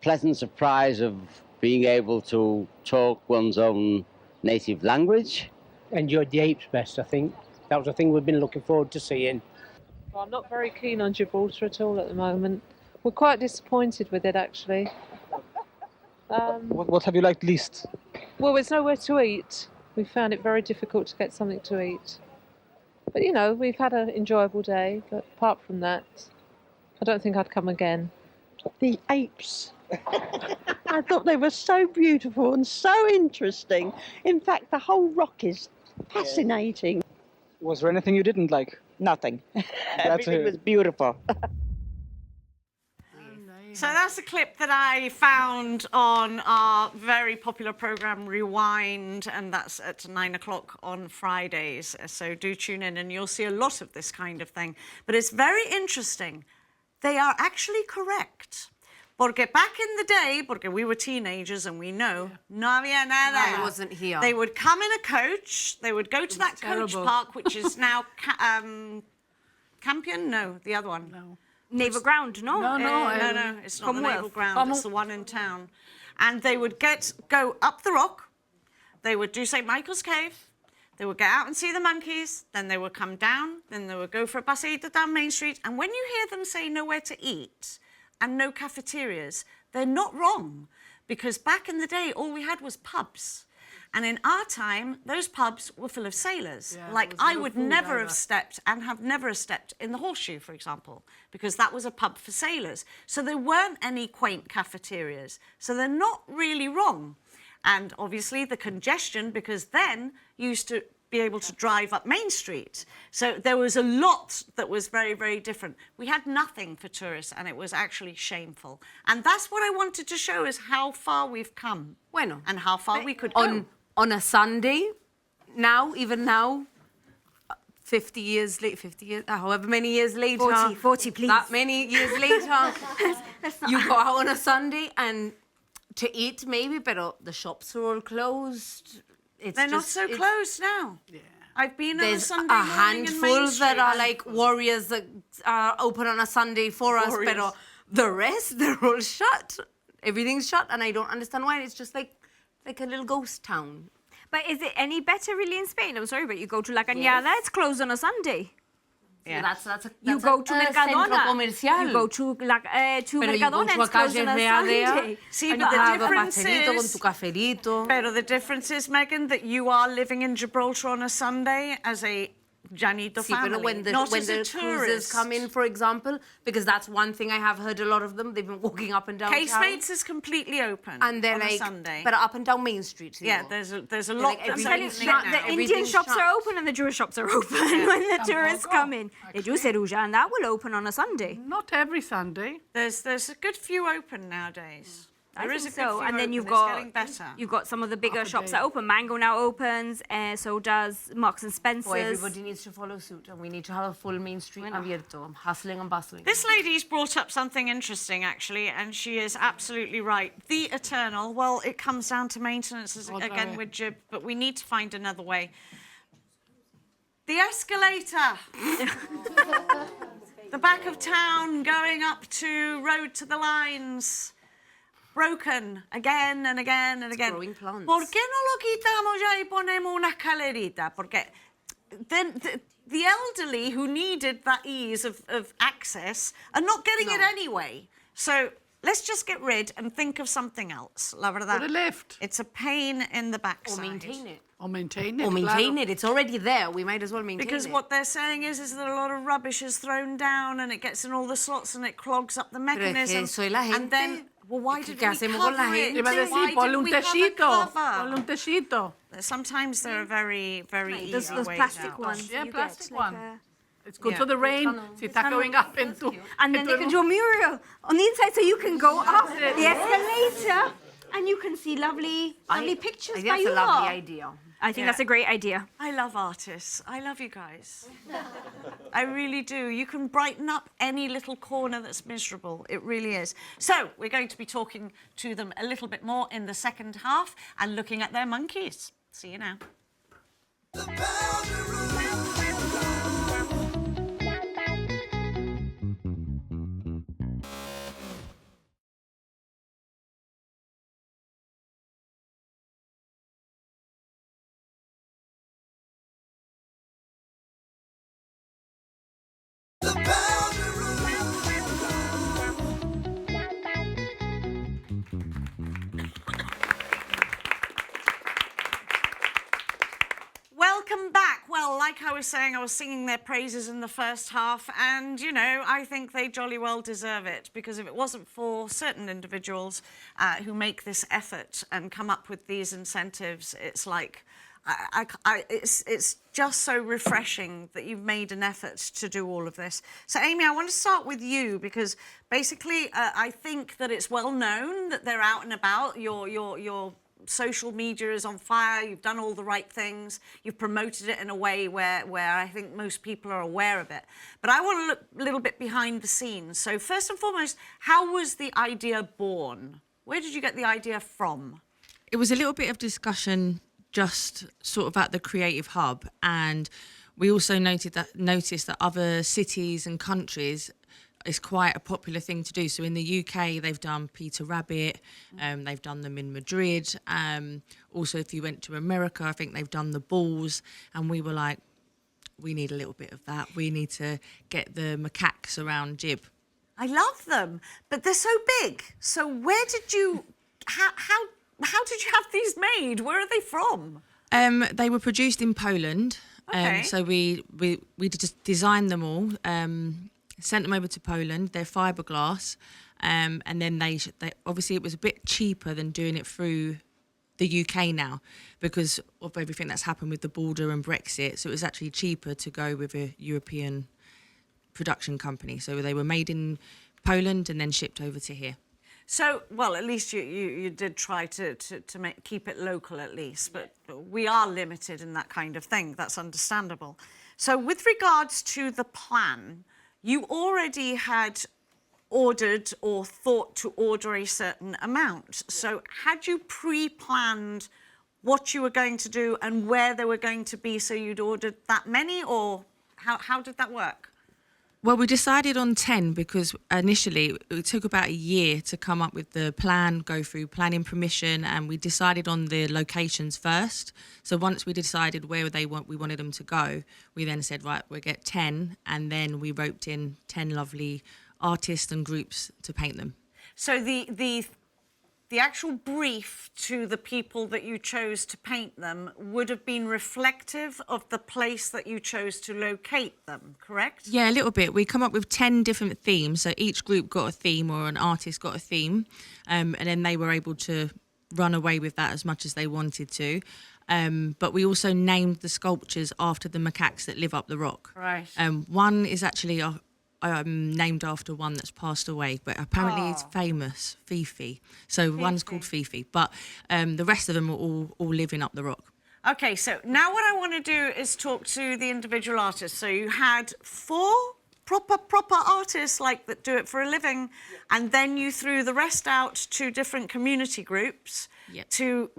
Speaker 11: pleasant surprise of being able to talk one's own native language.
Speaker 16: Enjoyed the apes best, I think. That was a thing we've been looking forward to seeing.
Speaker 17: Well, I'm not very keen on Gibraltar at all at the moment. We're quite disappointed with it, actually.
Speaker 10: What have you liked least?
Speaker 17: Well, there's nowhere to eat. We found it very difficult to get something to eat. But, we've had an enjoyable day. But apart from that, I don't think I'd come again.
Speaker 9: The apes. I thought they were so beautiful and so interesting. In fact, the whole rock is fascinating.
Speaker 10: Was there anything you didn't like?
Speaker 9: Nothing. Everything was beautiful.
Speaker 1: So that's a clip that I found on our very popular programme Rewind, and that's at 9 o'clock on Fridays. So do tune in and you'll see a lot of this kind of thing. But it's very interesting. They are actually correct. Porque back in the day, porque we were teenagers and we know, no había nada.
Speaker 2: I wasn't here.
Speaker 1: They would come in a coach, they would go to that coach
Speaker 3: terrible.
Speaker 1: park, which is now Campion? No, the other one. No.
Speaker 4: Naval Ground, no?
Speaker 1: No, it's not the Naval Ground, it's the one in town. And they would go up the rock, they would do St. Michael's Cave, they would get out and see the monkeys, then they would come down, then they would go for a paseíto down Main Street. And when you hear them say nowhere to eat and no cafeterias, they're not wrong. Because back in the day, all we had was pubs. And in our time, those pubs were full of sailors.
Speaker 3: Yeah,
Speaker 1: like,
Speaker 3: there was
Speaker 1: I
Speaker 3: no
Speaker 1: would
Speaker 3: food
Speaker 1: never
Speaker 3: either.
Speaker 1: have stepped and have never stepped in the Horseshoe, for example, because that was a pub for sailors. So there weren't any quaint cafeterias. So they're not really wrong. And obviously the congestion, because then you used to be able to drive up Main Street. So there was a lot that was very, very different. We had nothing for tourists, and it was actually shameful. And that's what I wanted to show, is how far we've come.
Speaker 2: Bueno.
Speaker 1: And how far we could go.
Speaker 2: On a Sunday, even now, 50 years later, however many years later.
Speaker 4: 40, please.
Speaker 2: That many years later, you go out on a Sunday and to eat maybe, but the shops are all closed.
Speaker 1: They're not so closed now. Yeah. I've been on a
Speaker 2: There's
Speaker 1: Sunday
Speaker 2: a
Speaker 1: morning in
Speaker 2: handful
Speaker 1: Main
Speaker 2: that
Speaker 1: Street.
Speaker 2: are like warriors that are open on a Sunday for us,
Speaker 1: Warriors.
Speaker 2: but the rest, they're all shut. Everything's shut, and I don't understand why. It's just like a little ghost town.
Speaker 4: But is it any better really in Spain? I'm sorry, but you go to La Cañada,
Speaker 2: Yes.
Speaker 4: it's closed on a Sunday.
Speaker 2: Yeah. That's
Speaker 4: You go to Mercadona.
Speaker 2: Centro comercial.
Speaker 4: You go to
Speaker 2: Pero you go
Speaker 4: Mercadona,
Speaker 2: to a
Speaker 4: it's closed
Speaker 2: calle
Speaker 4: on a
Speaker 2: real there,
Speaker 4: Sunday.
Speaker 1: See,
Speaker 2: and
Speaker 1: but
Speaker 2: you
Speaker 1: the
Speaker 2: have a
Speaker 1: difference
Speaker 2: pastelito con
Speaker 1: is...
Speaker 2: tu cafelito.
Speaker 1: Pero the difference is, Megan, that you are living in Gibraltar on a Sunday as a Janito
Speaker 2: Sí,
Speaker 1: family,
Speaker 2: pero when the
Speaker 1: not as a
Speaker 2: cruises
Speaker 1: tourist.
Speaker 2: come in, for example, because that's one thing I have heard a lot of them. They've been walking up and down town.
Speaker 1: Casemates is completely open
Speaker 2: And they're
Speaker 1: on
Speaker 2: like,
Speaker 1: a Sunday.
Speaker 2: but up and down Main Street.
Speaker 1: Yeah, there's a lot
Speaker 2: like
Speaker 1: that's
Speaker 2: everything's
Speaker 1: opening
Speaker 2: shut.
Speaker 1: now.
Speaker 4: The Indian
Speaker 2: Everything's
Speaker 4: shops
Speaker 2: shut.
Speaker 4: are open and the Jewish shops are open when the tourists come in. They do Seruja, and that will open on a Sunday.
Speaker 3: Not every Sunday.
Speaker 1: There's a good few open nowadays. There is a
Speaker 4: think
Speaker 1: good
Speaker 4: so.
Speaker 1: few
Speaker 4: And then
Speaker 1: open.
Speaker 4: you've
Speaker 1: It's
Speaker 4: got
Speaker 1: getting better.
Speaker 4: You've got some of the bigger
Speaker 3: Half a
Speaker 4: shops
Speaker 3: day.
Speaker 4: that open. Mango now opens, so does Marks and Spencer's.
Speaker 2: Boy, everybody needs to follow suit, and we need to have a full Main Street abierto. I'm hustling and bustling.
Speaker 1: This lady's brought up something interesting, actually, and she is absolutely right. The Eternal, well, it comes down to maintenance again with Jib, but we need to find another way. The escalator. The back of town going up to Road to the Lines. Broken again and again and again.
Speaker 2: growing plants.
Speaker 1: ¿Por qué no lo quitamos ya y ponemos una escalerita? Porque then the elderly who needed that ease of access are not getting it anyway. So let's just get rid and think of something else. La verdad.
Speaker 3: Put a lift.
Speaker 1: It's a pain in the
Speaker 2: Or
Speaker 1: backside.
Speaker 2: maintain it.
Speaker 3: Or maintain it.
Speaker 2: Or maintain
Speaker 3: claro.
Speaker 2: it. It's already there. We might as well maintain
Speaker 1: Because
Speaker 2: it.
Speaker 1: what they're saying is that a lot of rubbish is thrown down and it gets in all the slots and it clogs up the
Speaker 2: Pero es que
Speaker 1: mechanism.
Speaker 2: eso es la
Speaker 1: And
Speaker 2: gente.
Speaker 1: then, well, why did we
Speaker 2: ¿Qué hacemos con la
Speaker 1: cover it?
Speaker 2: gente?
Speaker 3: Iba a decir,
Speaker 1: Why
Speaker 3: ponle
Speaker 1: didn't
Speaker 3: un
Speaker 1: we have a
Speaker 3: techito.
Speaker 1: cover?
Speaker 3: Ponle un techito.
Speaker 1: Sometimes they're very, very easy
Speaker 4: Those
Speaker 1: ways
Speaker 4: plastic
Speaker 1: out.
Speaker 4: ones.
Speaker 3: Yeah,
Speaker 4: you
Speaker 3: plastic
Speaker 4: get, like
Speaker 3: one. It's good
Speaker 1: Yeah.
Speaker 3: for the rain. Si está going up into...
Speaker 4: And then they can do a mural on the inside, so you can go up the escalator and you can see lovely pictures
Speaker 2: I think
Speaker 4: by
Speaker 2: that's
Speaker 4: you
Speaker 2: a lovely
Speaker 4: lot.
Speaker 2: idea.
Speaker 4: I think that's a great idea.
Speaker 1: I love artists. I love you guys. I really do. You can brighten up any little corner that's miserable. It really is. So we're going to be talking to them a little bit more in the second half and looking at their monkeys. See you now. Welcome back. Well, like I was saying, I was singing their praises in the first half, and, you know, I think they jolly well deserve it, because if it wasn't for certain individuals who make this effort and come up with these incentives, it's like, it's just so refreshing that you've made an effort to do all of this. So, Amy, I want to start with you, because basically I think that it's well known that they're out and about. Your social media is on fire. You've done all the right things. You've promoted it in a way where I think most people are aware of it. But I want to look a little bit behind the scenes. So first and foremost, how was the idea born? Where did you get the idea from?
Speaker 7: It was a little bit of discussion just sort of at the Creative Hub, and we also noticed that other cities and countries, it's quite a popular thing to do. So in the UK, they've done Peter Rabbit, they've done them in Madrid. Also, if you went to America, I think they've done the balls. And we were like, we need a little bit of that. We need to get the macaques around Jib.
Speaker 1: I love them, but they're so big. So where did you, how did you have these made? Where are they from?
Speaker 7: They were produced in Poland.
Speaker 1: Okay.
Speaker 7: So we just designed them all, sent them over to Poland. They're fiberglass, and then they obviously it was a bit cheaper than doing it through the UK now because of everything that's happened with the border and Brexit. So it was actually cheaper to go with a European production company. So they were made in Poland and then shipped over to here.
Speaker 1: So, well, at least you did try to keep it local at least, but we are limited in that kind of thing. That's understandable. So with regards to the plan, you already had ordered or thought to order a certain amount. So had you pre-planned what you were going to do and where they were going to be so you'd ordered that many, or how did that work?
Speaker 7: Well, we decided on 10 because initially it took about a year to come up with the plan, go through planning permission, and we decided on the locations first. So once we decided where we wanted them to go, we then said, right, we'll get 10, and then we roped in 10 lovely artists and groups to paint them.
Speaker 1: So the actual brief to the people that you chose to paint them would have been reflective of the place that you chose to locate them, correct?
Speaker 7: Yeah, a little bit. We come up with 10 different themes. So each group got a theme or an artist got a theme. And then they were able to run away with that as much as they wanted to. But we also named the sculptures after the macaques that live up the rock.
Speaker 1: Right.
Speaker 7: One is actually named after one that's passed away, but apparently it's famous, Fifi. So one's called Fifi, but the rest of them are all living up the rock.
Speaker 1: Okay, so now what I want to do is talk to the individual artists. So you had 4 proper artists that do it for a living, and then you threw the rest out to different community groups to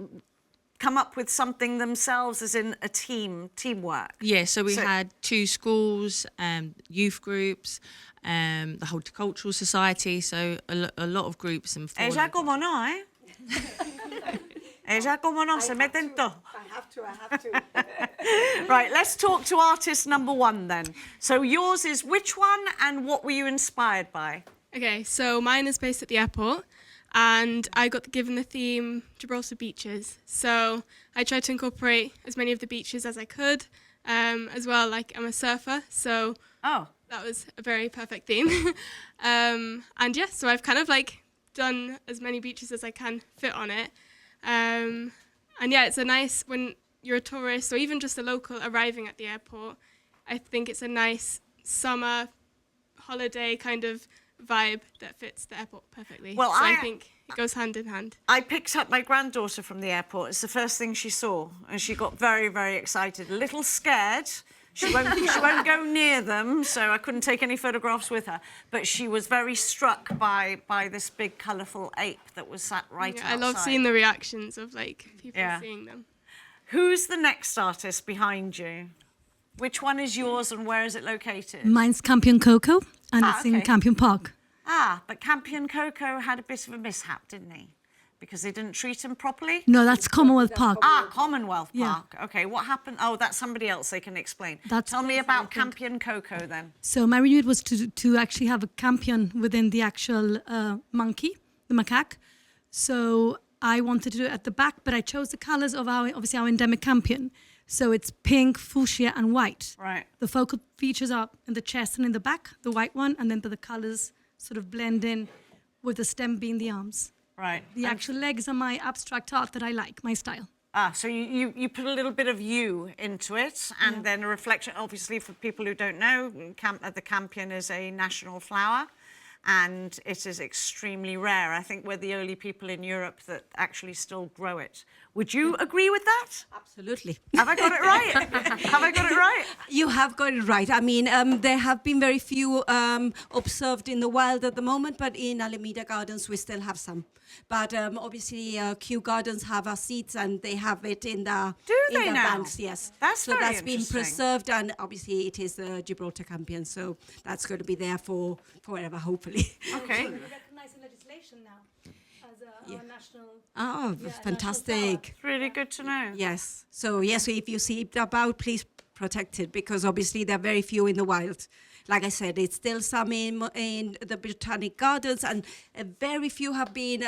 Speaker 1: come up with something themselves, as in a teamwork.
Speaker 7: Yeah, so we had 2 schools, youth groups, the Horticultural Society, so a lot of groups. And
Speaker 1: Ella como no, eh? Ella como no, se meten todo.
Speaker 18: I have to.
Speaker 1: Right, let's talk to artist number 1 then. So yours is which one and what were you inspired by?
Speaker 8: Okay, so mine is based at the airport. And I got given the theme Gibraltar beaches. So I tried to incorporate as many of the beaches as I could, as well. I'm a surfer, so that was a very perfect theme. And yeah, so I've kind of done as many beaches as I can fit on it. And yeah, it's a nice, when you're a tourist or even just a local arriving at the airport, I think it's a nice summer holiday kind of vibe that fits the airport perfectly.
Speaker 1: Well,
Speaker 8: so I think it goes hand in hand.
Speaker 1: I picked up my granddaughter from the airport. It's the first thing she saw, and she got very, very excited. A little scared. She won't go near them, so I couldn't take any photographs with her. But she was very struck by this big, colourful ape that was sat right outside.
Speaker 8: I love seeing the reactions of people seeing them.
Speaker 1: Who's the next artist behind you? Which one is yours and where is it located?
Speaker 19: Mine's Campion Coco, and it's in Campion Park.
Speaker 1: But Campion Coco had a bit of a mishap, didn't he? Because they didn't treat him properly?
Speaker 19: No, that's Commonwealth Park.
Speaker 1: Commonwealth Park. Okay, what happened? Oh, that's somebody else they can explain. Tell me about Campion Coco then.
Speaker 19: So my remit was to actually have a campion within the actual monkey, the macaque. So I wanted to do it at the back, but I chose the colours of our endemic campion. So it's pink, fuchsia, and white.
Speaker 1: Right.
Speaker 19: The focal features are in the chest and in the back, the white one, and then the colours sort of blend in with the stem being the arms.
Speaker 1: Right.
Speaker 19: The actual legs are my abstract art that I like, my style.
Speaker 1: So you put a little bit of you into it, and then a reflection. Obviously, for people who don't know, the campion is a national flower, and it is extremely rare. I think we're the only people in Europe that actually still grow it. Would you agree with that?
Speaker 18: Absolutely.
Speaker 1: Have I got it right? Have I got it right?
Speaker 18: You have got it right. I mean, there have been very few observed in the wild at the moment, but in Alameda Gardens we still have some. But obviously, Kew Gardens have our seeds, and they have it in the banks. Yes,
Speaker 1: that's
Speaker 18: so
Speaker 1: very
Speaker 18: that's been
Speaker 1: interesting.
Speaker 18: preserved, and obviously it is the Gibraltar campion, so that's going to be there for forever, hopefully.
Speaker 1: Okay.
Speaker 6: We recognise the legislation now as our national.
Speaker 18: Oh, fantastic!
Speaker 1: It's really good to know.
Speaker 18: Yes. So yes, if you see it about, please protect it, because obviously there are very few in the wild. Like I said, it's still some in the Botanic Gardens, and very few have been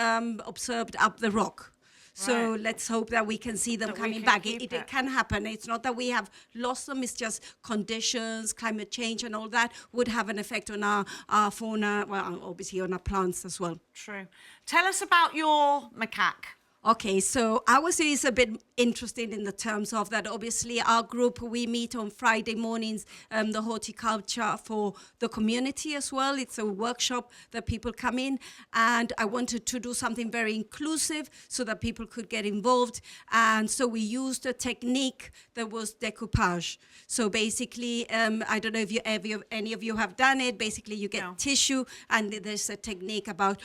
Speaker 18: observed up the rock. So let's hope that we can see them
Speaker 1: That we
Speaker 18: coming
Speaker 1: can
Speaker 18: back.
Speaker 1: keep
Speaker 18: It
Speaker 1: it.
Speaker 18: can happen. It's not that we have lost them. It's just conditions, climate change and all that would have an effect on our fauna, well, obviously on our plants as well.
Speaker 1: True. Tell us about your macaque.
Speaker 18: Okay, so ours is a bit interesting in the terms of that. Obviously, our group, we meet on Friday mornings, the horticulture for the community as well. It's a workshop that people come in, and I wanted to do something very inclusive so that people could get involved. And so we used a technique that was decoupage. So basically, I don't know if any of you have done it. Basically, you get tissue, and there's a technique about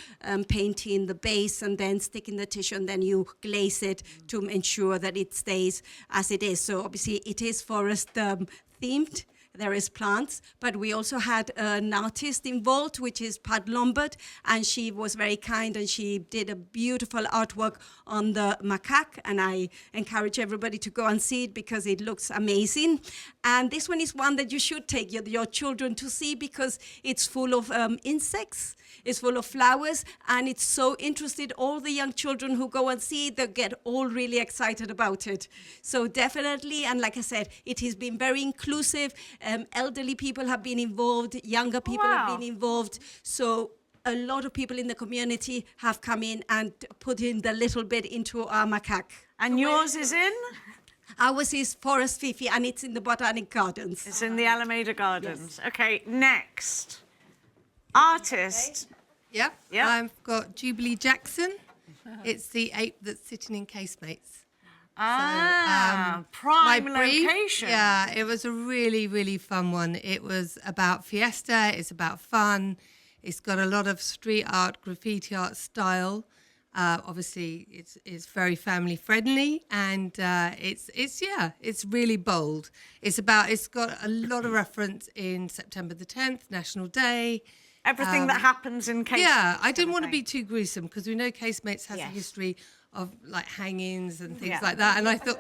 Speaker 18: painting the base and then sticking the tissue, and then you glaze it to ensure that it stays as it is. So obviously it is forest themed. There is plants, but we also had an artist involved, which is Pat Lombard, and she was very kind, and she did a beautiful artwork on the macaque, and I encourage everybody to go and see it because it looks amazing. And this one is one that you should take your children to see, because it's full of insects, it's full of flowers, and it's so interesting. All the young children who go and see it, they get all really excited about it. So definitely, and like I said, it has been very inclusive. Elderly people have been involved, younger people have been involved. So a lot of people in the community have come in and put in the little bit into our macaque.
Speaker 1: And yours is in?
Speaker 18: Ours is Forest Fifi, and it's in the Botanic Gardens.
Speaker 1: It's in the Alameda Gardens. Yes. Okay, next. Artist.
Speaker 20: Yeah. I've got Jubilee Jackson. It's the ape that's sitting in casemates.
Speaker 1: Prime
Speaker 20: my brief,
Speaker 1: location.
Speaker 20: Yeah, it was a really, really fun one. It was about fiesta. It's about fun. It's got a lot of street art, graffiti art style. Obviously, it's very family friendly, and it's really bold. It's got a lot of reference in September the 10th, National Day.
Speaker 1: Everything that happens in casemates.
Speaker 20: Yeah, I didn't want to be too gruesome, because we know casemates has a history of like hangings and things like that. And I thought,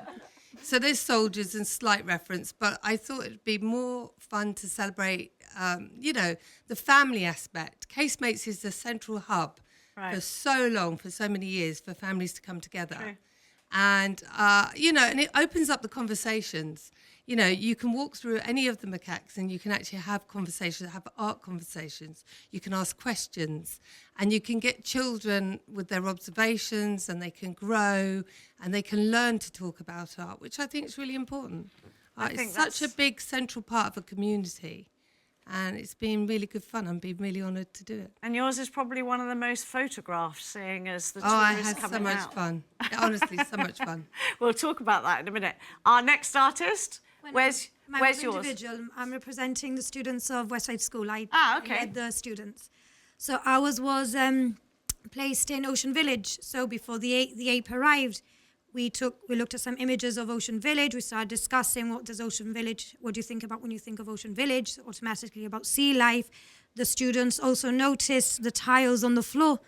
Speaker 20: so there's soldiers and slight reference, but I thought it'd be more fun to celebrate, the family aspect. Casemates is the central hub for so long, for so many years, for families to come together.
Speaker 1: True.
Speaker 20: And, and it opens up the conversations. You can walk through any of the macaques and you can actually have conversations, have art conversations. You can ask questions, and you can get children with their observations, and they can grow and they can learn to talk about art, which I think is really important. It's such a big central part of a community, and it's been really good fun. I've been really honoured to do it.
Speaker 1: And yours is probably one of the most photographed, seeing as the
Speaker 20: I
Speaker 1: tourists
Speaker 20: had
Speaker 1: coming
Speaker 20: so much
Speaker 1: out.
Speaker 20: fun. Honestly, so much fun.
Speaker 1: We'll talk about that in a minute. Our next artist, where's yours?
Speaker 6: Individual. I'm representing the students of Westside School. I
Speaker 1: okay.
Speaker 6: led the students. So ours was placed in Ocean Village. So before the ape arrived, we looked at some images of Ocean Village. We started discussing what do you think about when you think of Ocean Village? Automatically about sea life. The students also noticed the tiles on the floor.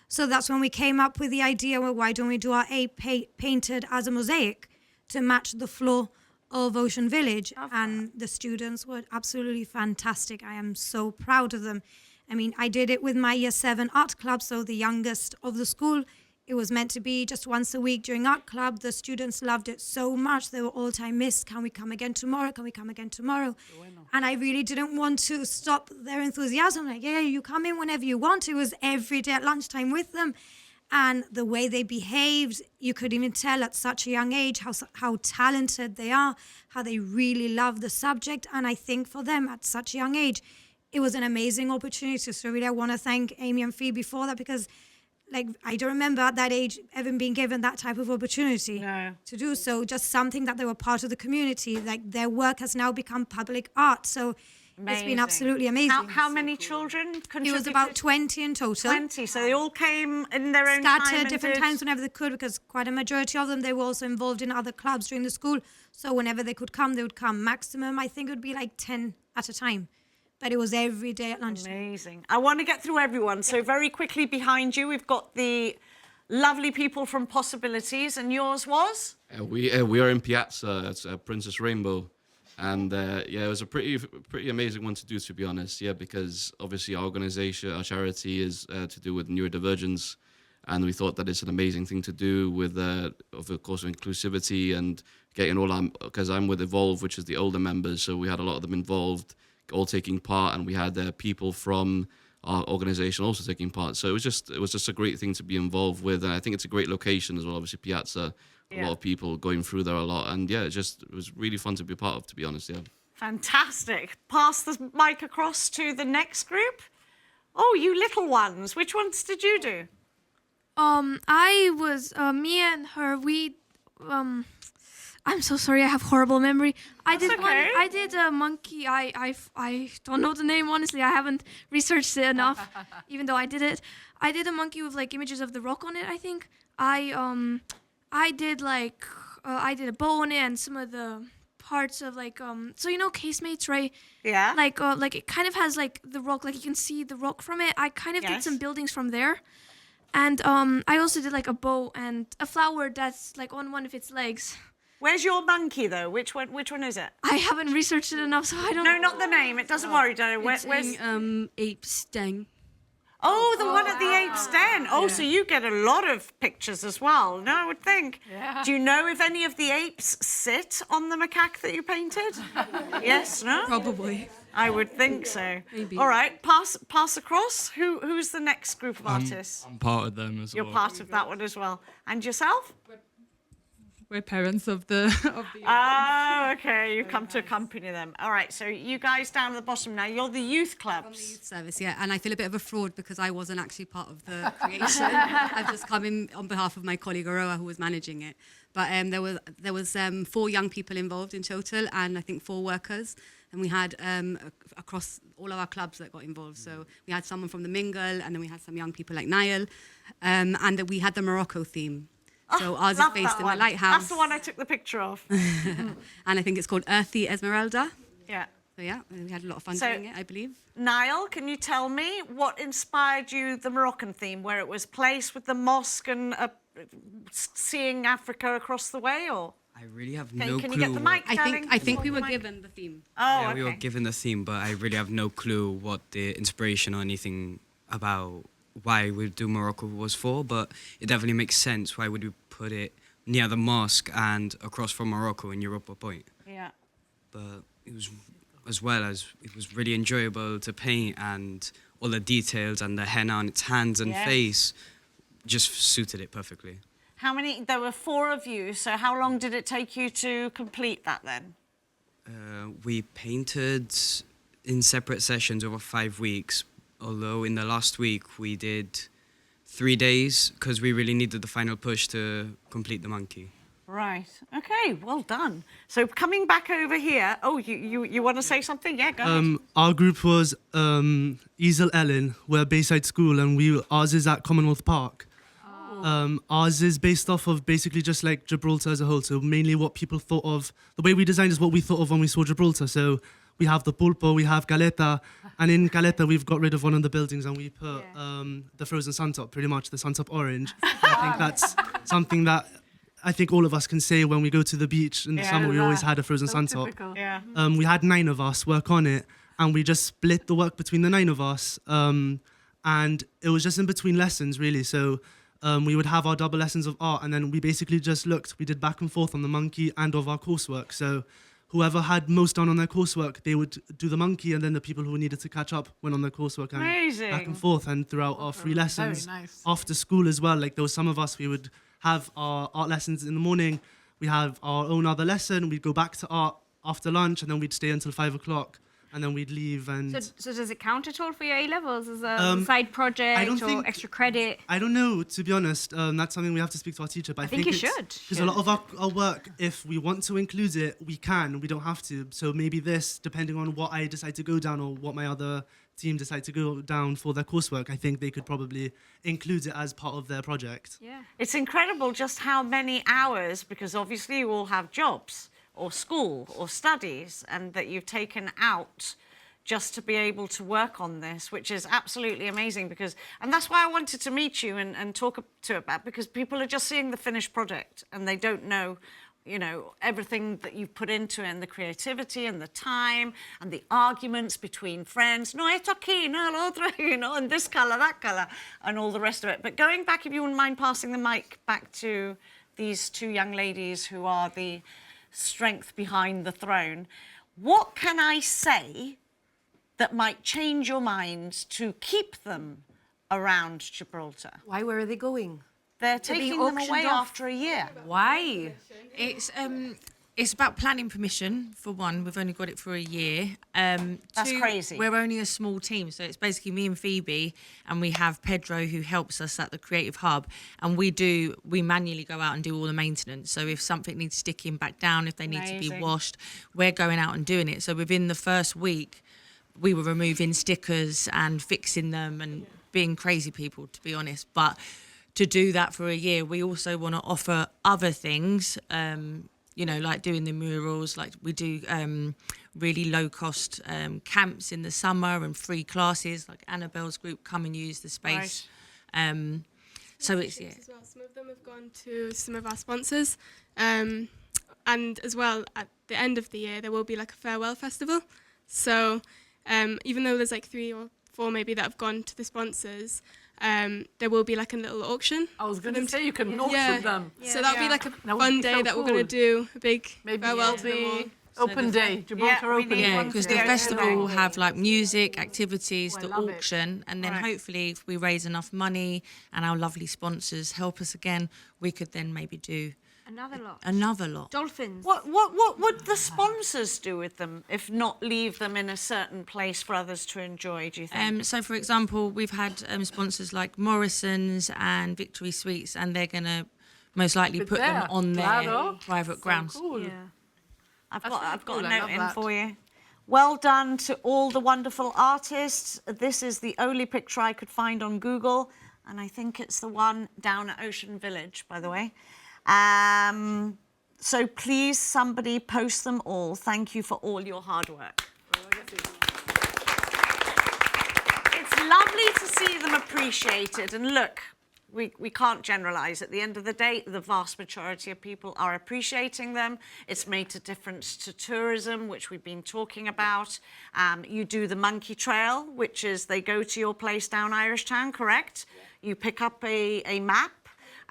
Speaker 6: So that's when we came up with the idea, well, why don't we do our ape painted as a mosaic to match the floor of Ocean Village? And the students were absolutely fantastic. I am so proud of them. I mean, I did it with my Year 7 art club, so the youngest of the school. It was meant to be just once a week during art club. The students loved it so much. They were all-time miss. Can we come again tomorrow? Can we come again tomorrow? And I really didn't want to stop their enthusiasm. Like, yeah, you come in whenever you want. It was every day at lunchtime with them. And the way they behaved, you could even tell at such a young age how talented they are, how they really love the subject. And I think for them at such a young age, it was an amazing opportunity. So really, I want to thank Amy and Phoebe for that, because like I don't remember at that age ever being given that type of opportunity to do so. Just something that they were part of the community. Like their work has now become public art. So it's been absolutely amazing.
Speaker 1: How many children contributed?
Speaker 6: It was about 20 in total.
Speaker 1: 20, so they all came in their own time.
Speaker 6: Scattered
Speaker 1: and
Speaker 6: different
Speaker 1: did-
Speaker 6: times whenever they could, because quite a majority of them, they were also involved in other clubs during the school. So whenever they could come, they would come. Maximum, I think it would be like 10 at a time. But it was every day at lunchtime.
Speaker 1: Amazing. I want to get through everyone. So very quickly behind you, we've got the lovely people from Possibilities, and yours was?
Speaker 21: We are in Piazza. It's Princess Rainbow, and yeah, it was a pretty amazing one to do, to be honest. Yeah, because obviously our organisation, our charity, is to do with neurodivergence, and we thought that it's an amazing thing to do with, of course, inclusivity and getting all our. Because I'm with Evolve, which is the older members, so we had a lot of them involved, all taking part, and we had people from our organisation also taking part. So it was just a great thing to be involved with, and I think it's a great location as well. Obviously, Piazza, a lot of people going through there a lot, and yeah, it was really fun to be a part of, to be honest. Yeah.
Speaker 1: Fantastic. Pass the mic across to the next group. Oh, you little ones. Which ones did you do?
Speaker 22: I was me and her. I'm so sorry. I have horrible memory. I did a monkey. I don't know the name, honestly. I haven't researched it enough, even though I did it. I did a monkey with like images of the Rock on it. I think I did a bow on it and some of the parts of like so you know Casemates, right?
Speaker 1: Yeah.
Speaker 22: Like it kind of has like the Rock, like you can see the Rock from it. I kind of did some buildings from there. And I also did like a bow and a flower that's like on one of its legs.
Speaker 1: Where's your monkey though? Which one is it?
Speaker 22: I haven't researched it enough, so I don't
Speaker 1: know. No, not the name. It doesn't worry, Joe. Where's
Speaker 22: Ape's Den.
Speaker 1: Oh, the one at the Ape's Den. Oh, so you get a lot of pictures as well. No, I would think.
Speaker 22: Yeah.
Speaker 1: Do you know if any of the apes sit on the macaque that you painted? Yes, no?
Speaker 22: Probably.
Speaker 1: I would think so.
Speaker 22: Maybe.
Speaker 1: All right, pass across. Who's the next group of artists?
Speaker 23: I'm part of them as
Speaker 1: You're
Speaker 23: well.
Speaker 1: part of that one as well. And yourself?
Speaker 23: We're parents of the.
Speaker 1: Oh, okay. You come to accompany them. All right. So you guys down at the bottom now. You're the youth clubs.
Speaker 24: Youth service, yeah. And I feel a bit of a fraud because I wasn't actually part of the creation. I've just come in on behalf of my colleague Aroa, who was managing it. But there was 4 young people involved in total, and I think 4 workers. And we had across all of our clubs that got involved. So we had someone from the Mingle, and then we had some young people like Niall, and we had the Morocco theme. So ours is
Speaker 1: love
Speaker 24: based
Speaker 1: that
Speaker 24: in
Speaker 1: one.
Speaker 24: the lighthouse.
Speaker 1: That's the one I took the picture of.
Speaker 24: And I think it's called Earthy Esmeralda.
Speaker 1: Yeah.
Speaker 24: So yeah, we had a lot of fun
Speaker 1: So-
Speaker 24: doing it, I believe.
Speaker 1: Niall, can you tell me what inspired you the Moroccan theme, where it was placed with the mosque and seeing Africa across the way, or?
Speaker 25: I really have
Speaker 1: Can
Speaker 25: no
Speaker 1: you
Speaker 25: clue.
Speaker 1: get the mic,
Speaker 24: I think we were given the theme.
Speaker 1: Oh,
Speaker 25: yeah,
Speaker 1: okay.
Speaker 25: we were given the theme, but I really have no clue what the inspiration or anything about why we do Morocco was for. But it definitely makes sense. Why would we put it near the mosque and across from Morocco in Europa Point?
Speaker 1: Yeah.
Speaker 25: But it was, as well as it was really enjoyable to paint, and all the details and the henna on its hands and
Speaker 1: Yes.
Speaker 25: face just suited it perfectly.
Speaker 1: How many? There were 4 of you. So how long did it take you to complete that then?
Speaker 25: We painted in separate sessions over 5 weeks, although in the last week we did 3 days because we really needed the final push to complete the monkey.
Speaker 1: Right. Okay. Well done. So coming back over here. Oh, you want to say something? Yeah. Go ahead.
Speaker 26: Our group was Easel Ellen. We're Bayside School, and ours is at Commonwealth Park. Ours is based off of basically just like Gibraltar as a whole. So mainly what people thought of, the way we designed is what we thought of when we saw Gibraltar. So we have the pulpo, we have Galeta, and in Galeta we've got rid of one of the buildings and we put the frozen suntop, pretty much the suntop orange. I think that's something that I think all of us can say when we go to the beach in the summer. We always had a frozen suntop.
Speaker 1: Yeah.
Speaker 26: We had 9 of us work on it, and we just split the work between the 9 of us. And it was just in between lessons, really. So we would have our double lessons of art, and then we basically just we did back and forth on the monkey and of our coursework. So whoever had most done on their coursework, they would do the monkey, and then the people who needed to catch up went on their coursework and
Speaker 1: Amazing.
Speaker 26: back and forth. And throughout our 3 lessons,
Speaker 3: nice.
Speaker 26: after school as well, like there was some of us, we would have our art lessons in the morning, we have our own other lesson, we'd go back to art after lunch, and then we'd stay until 5 o'clock and then we'd leave. And
Speaker 4: So does it count at all for your A levels as a side
Speaker 26: I
Speaker 4: project
Speaker 26: don't
Speaker 4: or
Speaker 26: think-
Speaker 4: extra credit?
Speaker 26: I don't know, to be honest. That's something we have to speak to our teacher. But I
Speaker 4: think you
Speaker 26: it's-
Speaker 4: should.
Speaker 26: Because a lot of our work, if we want to include it, we can. We don't have to. So maybe this, depending on what I decide to go down or what my other team decide to go down for their coursework, I think they could probably include it as part of their project.
Speaker 4: Yeah.
Speaker 1: It's incredible just how many hours, because obviously you all have jobs or school or studies, and that you've taken out just to be able to work on this, which is absolutely amazing. And that's why I wanted to meet you and talk to about, because people are just seeing the finished product and they don't know, you know, everything that you've put into it, and the creativity and the time and the arguments between friends. No, it's okay, no, lo otro, you know, and this colour, that colour, and all the rest of it. But going back, if you wouldn't mind passing the mic back to these two young ladies who are the strength behind the throne, what can I say that might change your mind to keep them around Gibraltar?
Speaker 2: Why? Where are they going?
Speaker 1: They're
Speaker 2: They're being
Speaker 1: taking them
Speaker 2: auctioned
Speaker 1: away
Speaker 2: off.
Speaker 1: after a year.
Speaker 2: Why?
Speaker 7: It's about planning permission, for one. We've only got it for a year.
Speaker 1: That's
Speaker 7: Two,
Speaker 1: crazy.
Speaker 7: We're only a small team, so it's basically me and Phoebe, and we have Pedro who helps us at the Creative Hub, and we manually go out and do all the maintenance. So if something needs sticking back down, if they need to be
Speaker 1: Amazing.
Speaker 7: washed, we're going out and doing it. So within the first week, we were removing stickers and fixing them and being crazy people, to be honest. But to do that for a year, we also want to offer other things, you know, like doing the murals. Like we do really low cost camps in the summer and free classes, like Annabelle's group come and use the space. So it's, yeah.
Speaker 8: As well. Some of them have gone to some of our sponsors. And as well, at the end of the year, there will be like a farewell festival. So even though there's like 3 or 4 maybe that have gone to the sponsors, there will be like a little auction.
Speaker 3: I was going to say you can auction them.
Speaker 8: So that'll be like a
Speaker 3: That would
Speaker 8: fun
Speaker 3: be
Speaker 8: day
Speaker 3: so
Speaker 8: that we're going to
Speaker 3: cool.
Speaker 8: do a big farewell to them all.
Speaker 3: Open day, Gibraltar Open
Speaker 7: Yeah,
Speaker 3: Day.
Speaker 7: because the festival will have like music, activities, the
Speaker 3: love it.
Speaker 7: auction, and then
Speaker 3: Right.
Speaker 7: hopefully if we raise enough money and our lovely sponsors help us again, we could then maybe do
Speaker 4: Another lot.
Speaker 7: Dolphins.
Speaker 1: What would the sponsors do with them, if not leave them in a certain place for others to enjoy, do you think?
Speaker 7: So, for example, we've had sponsors like Morrison's and Victory Sweets, and they're going to most likely
Speaker 1: But
Speaker 7: put them
Speaker 1: there,
Speaker 7: on their
Speaker 1: claro.
Speaker 7: private
Speaker 1: So
Speaker 7: grounds.
Speaker 1: cool. Yeah. I've
Speaker 7: That's really
Speaker 1: got
Speaker 7: cool,
Speaker 1: a
Speaker 7: I
Speaker 1: note
Speaker 7: love
Speaker 1: in
Speaker 7: that.
Speaker 1: for you. Well done to all the wonderful artists. This is the only picture I could find on Google, and I think it's the one down at Ocean Village, by the way. So please, somebody post them all. Thank you for all your hard work. It's lovely to see them appreciated. And look, we can't generalise. At the end of the day, the vast majority of people are appreciating them. It's made a difference to tourism, which we've been talking about. You do the monkey trail, which is they go to your place down Irish Town, correct? You pick up a map,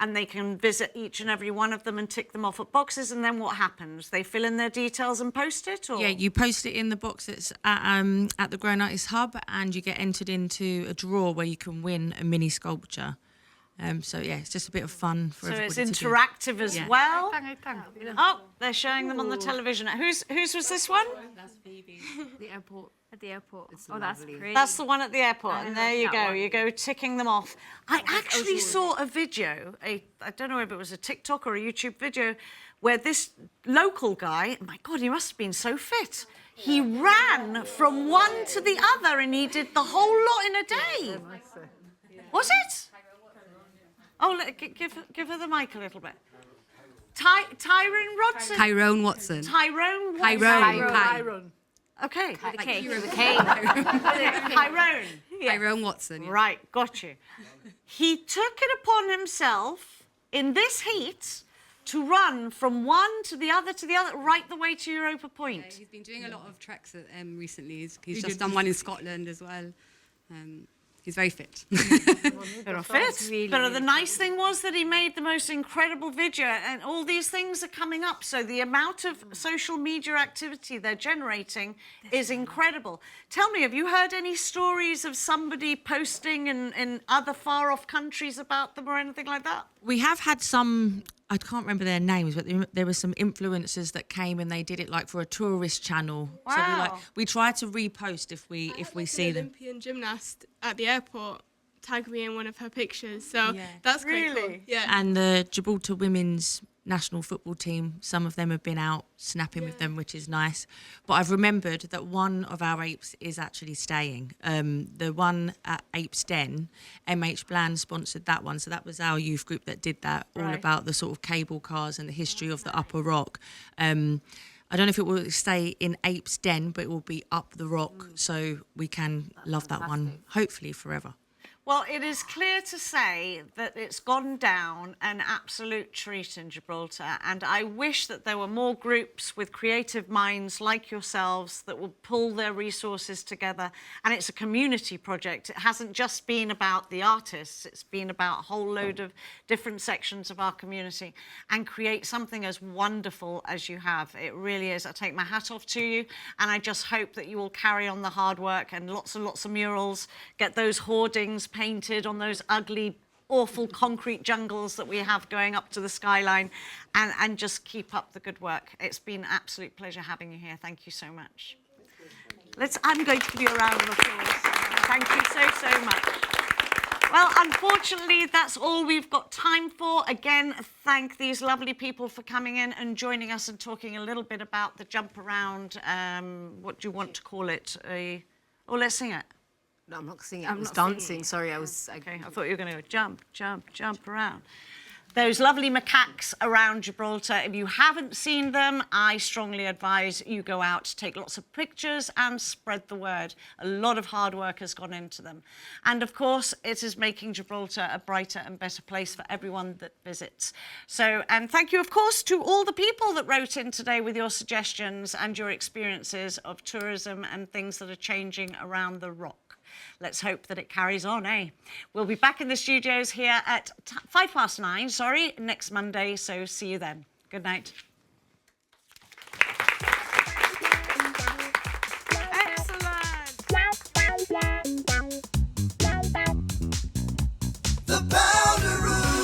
Speaker 1: and they can visit each and every one of them and tick them off at boxes, and then what happens? They fill in their details and post it? Or?
Speaker 7: Yeah, you post it in the box that's at the Grown Artists Hub, and you get entered into a draw where you can win a mini sculpture. So yeah, it's just a bit of fun for
Speaker 1: So
Speaker 7: everybody
Speaker 1: it's
Speaker 7: to do.
Speaker 1: interactive as
Speaker 7: Yeah.
Speaker 1: well. Oh, they're showing them on the television. Whose was this one?
Speaker 7: That's Phoebe.
Speaker 4: The airport. At the airport. Oh, that's great.
Speaker 1: That's the one at the airport, and there you
Speaker 4: that
Speaker 1: go.
Speaker 4: one.
Speaker 1: You go ticking them off. I actually saw a video, I don't know if it was a TikTok or a YouTube video, where this local guy, my God, he must have been so fit. He ran from one to the other, and he did the whole lot in a day. Was it? Oh, give her the mic a little bit. Tyrone Rodson?
Speaker 24: Tyrone Watson.
Speaker 1: Tyrone Watson.
Speaker 24: Tyrone.
Speaker 1: Okay.
Speaker 24: The K.
Speaker 1: The K. Tyrone.
Speaker 24: Tyrone Watson. Yeah.
Speaker 1: Right, got you. He took it upon himself in this heat to run from one to the other, right the way to Europa Point.
Speaker 24: He's been doing a lot of treks recently. He's just done one in Scotland as well. He's very fit.
Speaker 1: They're fit. But the nice thing was that he made the most incredible video, and all these things are coming up. So the amount of social media activity they're generating is incredible. Tell me, have you heard any stories of somebody posting in other far-off countries about them or anything like that?
Speaker 7: We have had some I can't remember their names, but there were some influencers that came and they did it like for a tourist channel. So
Speaker 1: Wow.
Speaker 7: we try to repost if we see
Speaker 8: An
Speaker 7: them.
Speaker 8: Olympian gymnast at the airport tagged me in one of her pictures, so that's quite cool. Yeah.
Speaker 7: And the Gibraltar women's national football team, some of them have been out snapping with them, which is nice. But I've remembered that one of our apes is actually staying. The one at Apes Den, MH Bland sponsored that one. So that was our youth group that did that, all
Speaker 1: Right.
Speaker 7: about the sort of cable cars and the history of the Upper Rock. I don't know if it will stay in Apes Den, but it will be up the rock, so we can love that one, hopefully forever.
Speaker 1: Well, it is clear to say that it's gone down an absolute treat in Gibraltar, and I wish that there were more groups with creative minds like yourselves that will pull their resources together. And it's a community project. It hasn't just been about the artists, it's been about a whole load of different sections of our community, and create something as wonderful as you have. It really is. I take my hat off to you, and I just hope that you will carry on the hard work and lots of murals, get those hoardings painted on those ugly, awful concrete jungles that we have going up to the skyline, and just keep up the good work. It's been an absolute pleasure having you here. Thank you so much. I'm going to give you a round of applause. Thank you so much. Well, unfortunately, that's all we've got time for. Again, thank these lovely people for coming in and joining us and talking a little bit about the jump around, what do you want to call it? Let's sing it.
Speaker 2: No, I'm not singing.
Speaker 1: I'm
Speaker 2: I was
Speaker 1: not
Speaker 2: dancing.
Speaker 1: singing.
Speaker 2: Sorry, I was.
Speaker 1: Okay, I thought you were going to go jump, jump, jump around. Those lovely macaques around Gibraltar, if you haven't seen them, I strongly advise you go out, take lots of pictures and spread the word. A lot of hard work has gone into them. And of course, it is making Gibraltar a brighter and better place for everyone that visits. So, and thank you, of course, to all the people that wrote in today with your suggestions and your experiences of tourism and things that are changing around the rock. Let's hope that it carries on, eh? We'll be back in the studios here at 9:05, next Monday, so see you then. Good night.
Speaker 5: The powder room.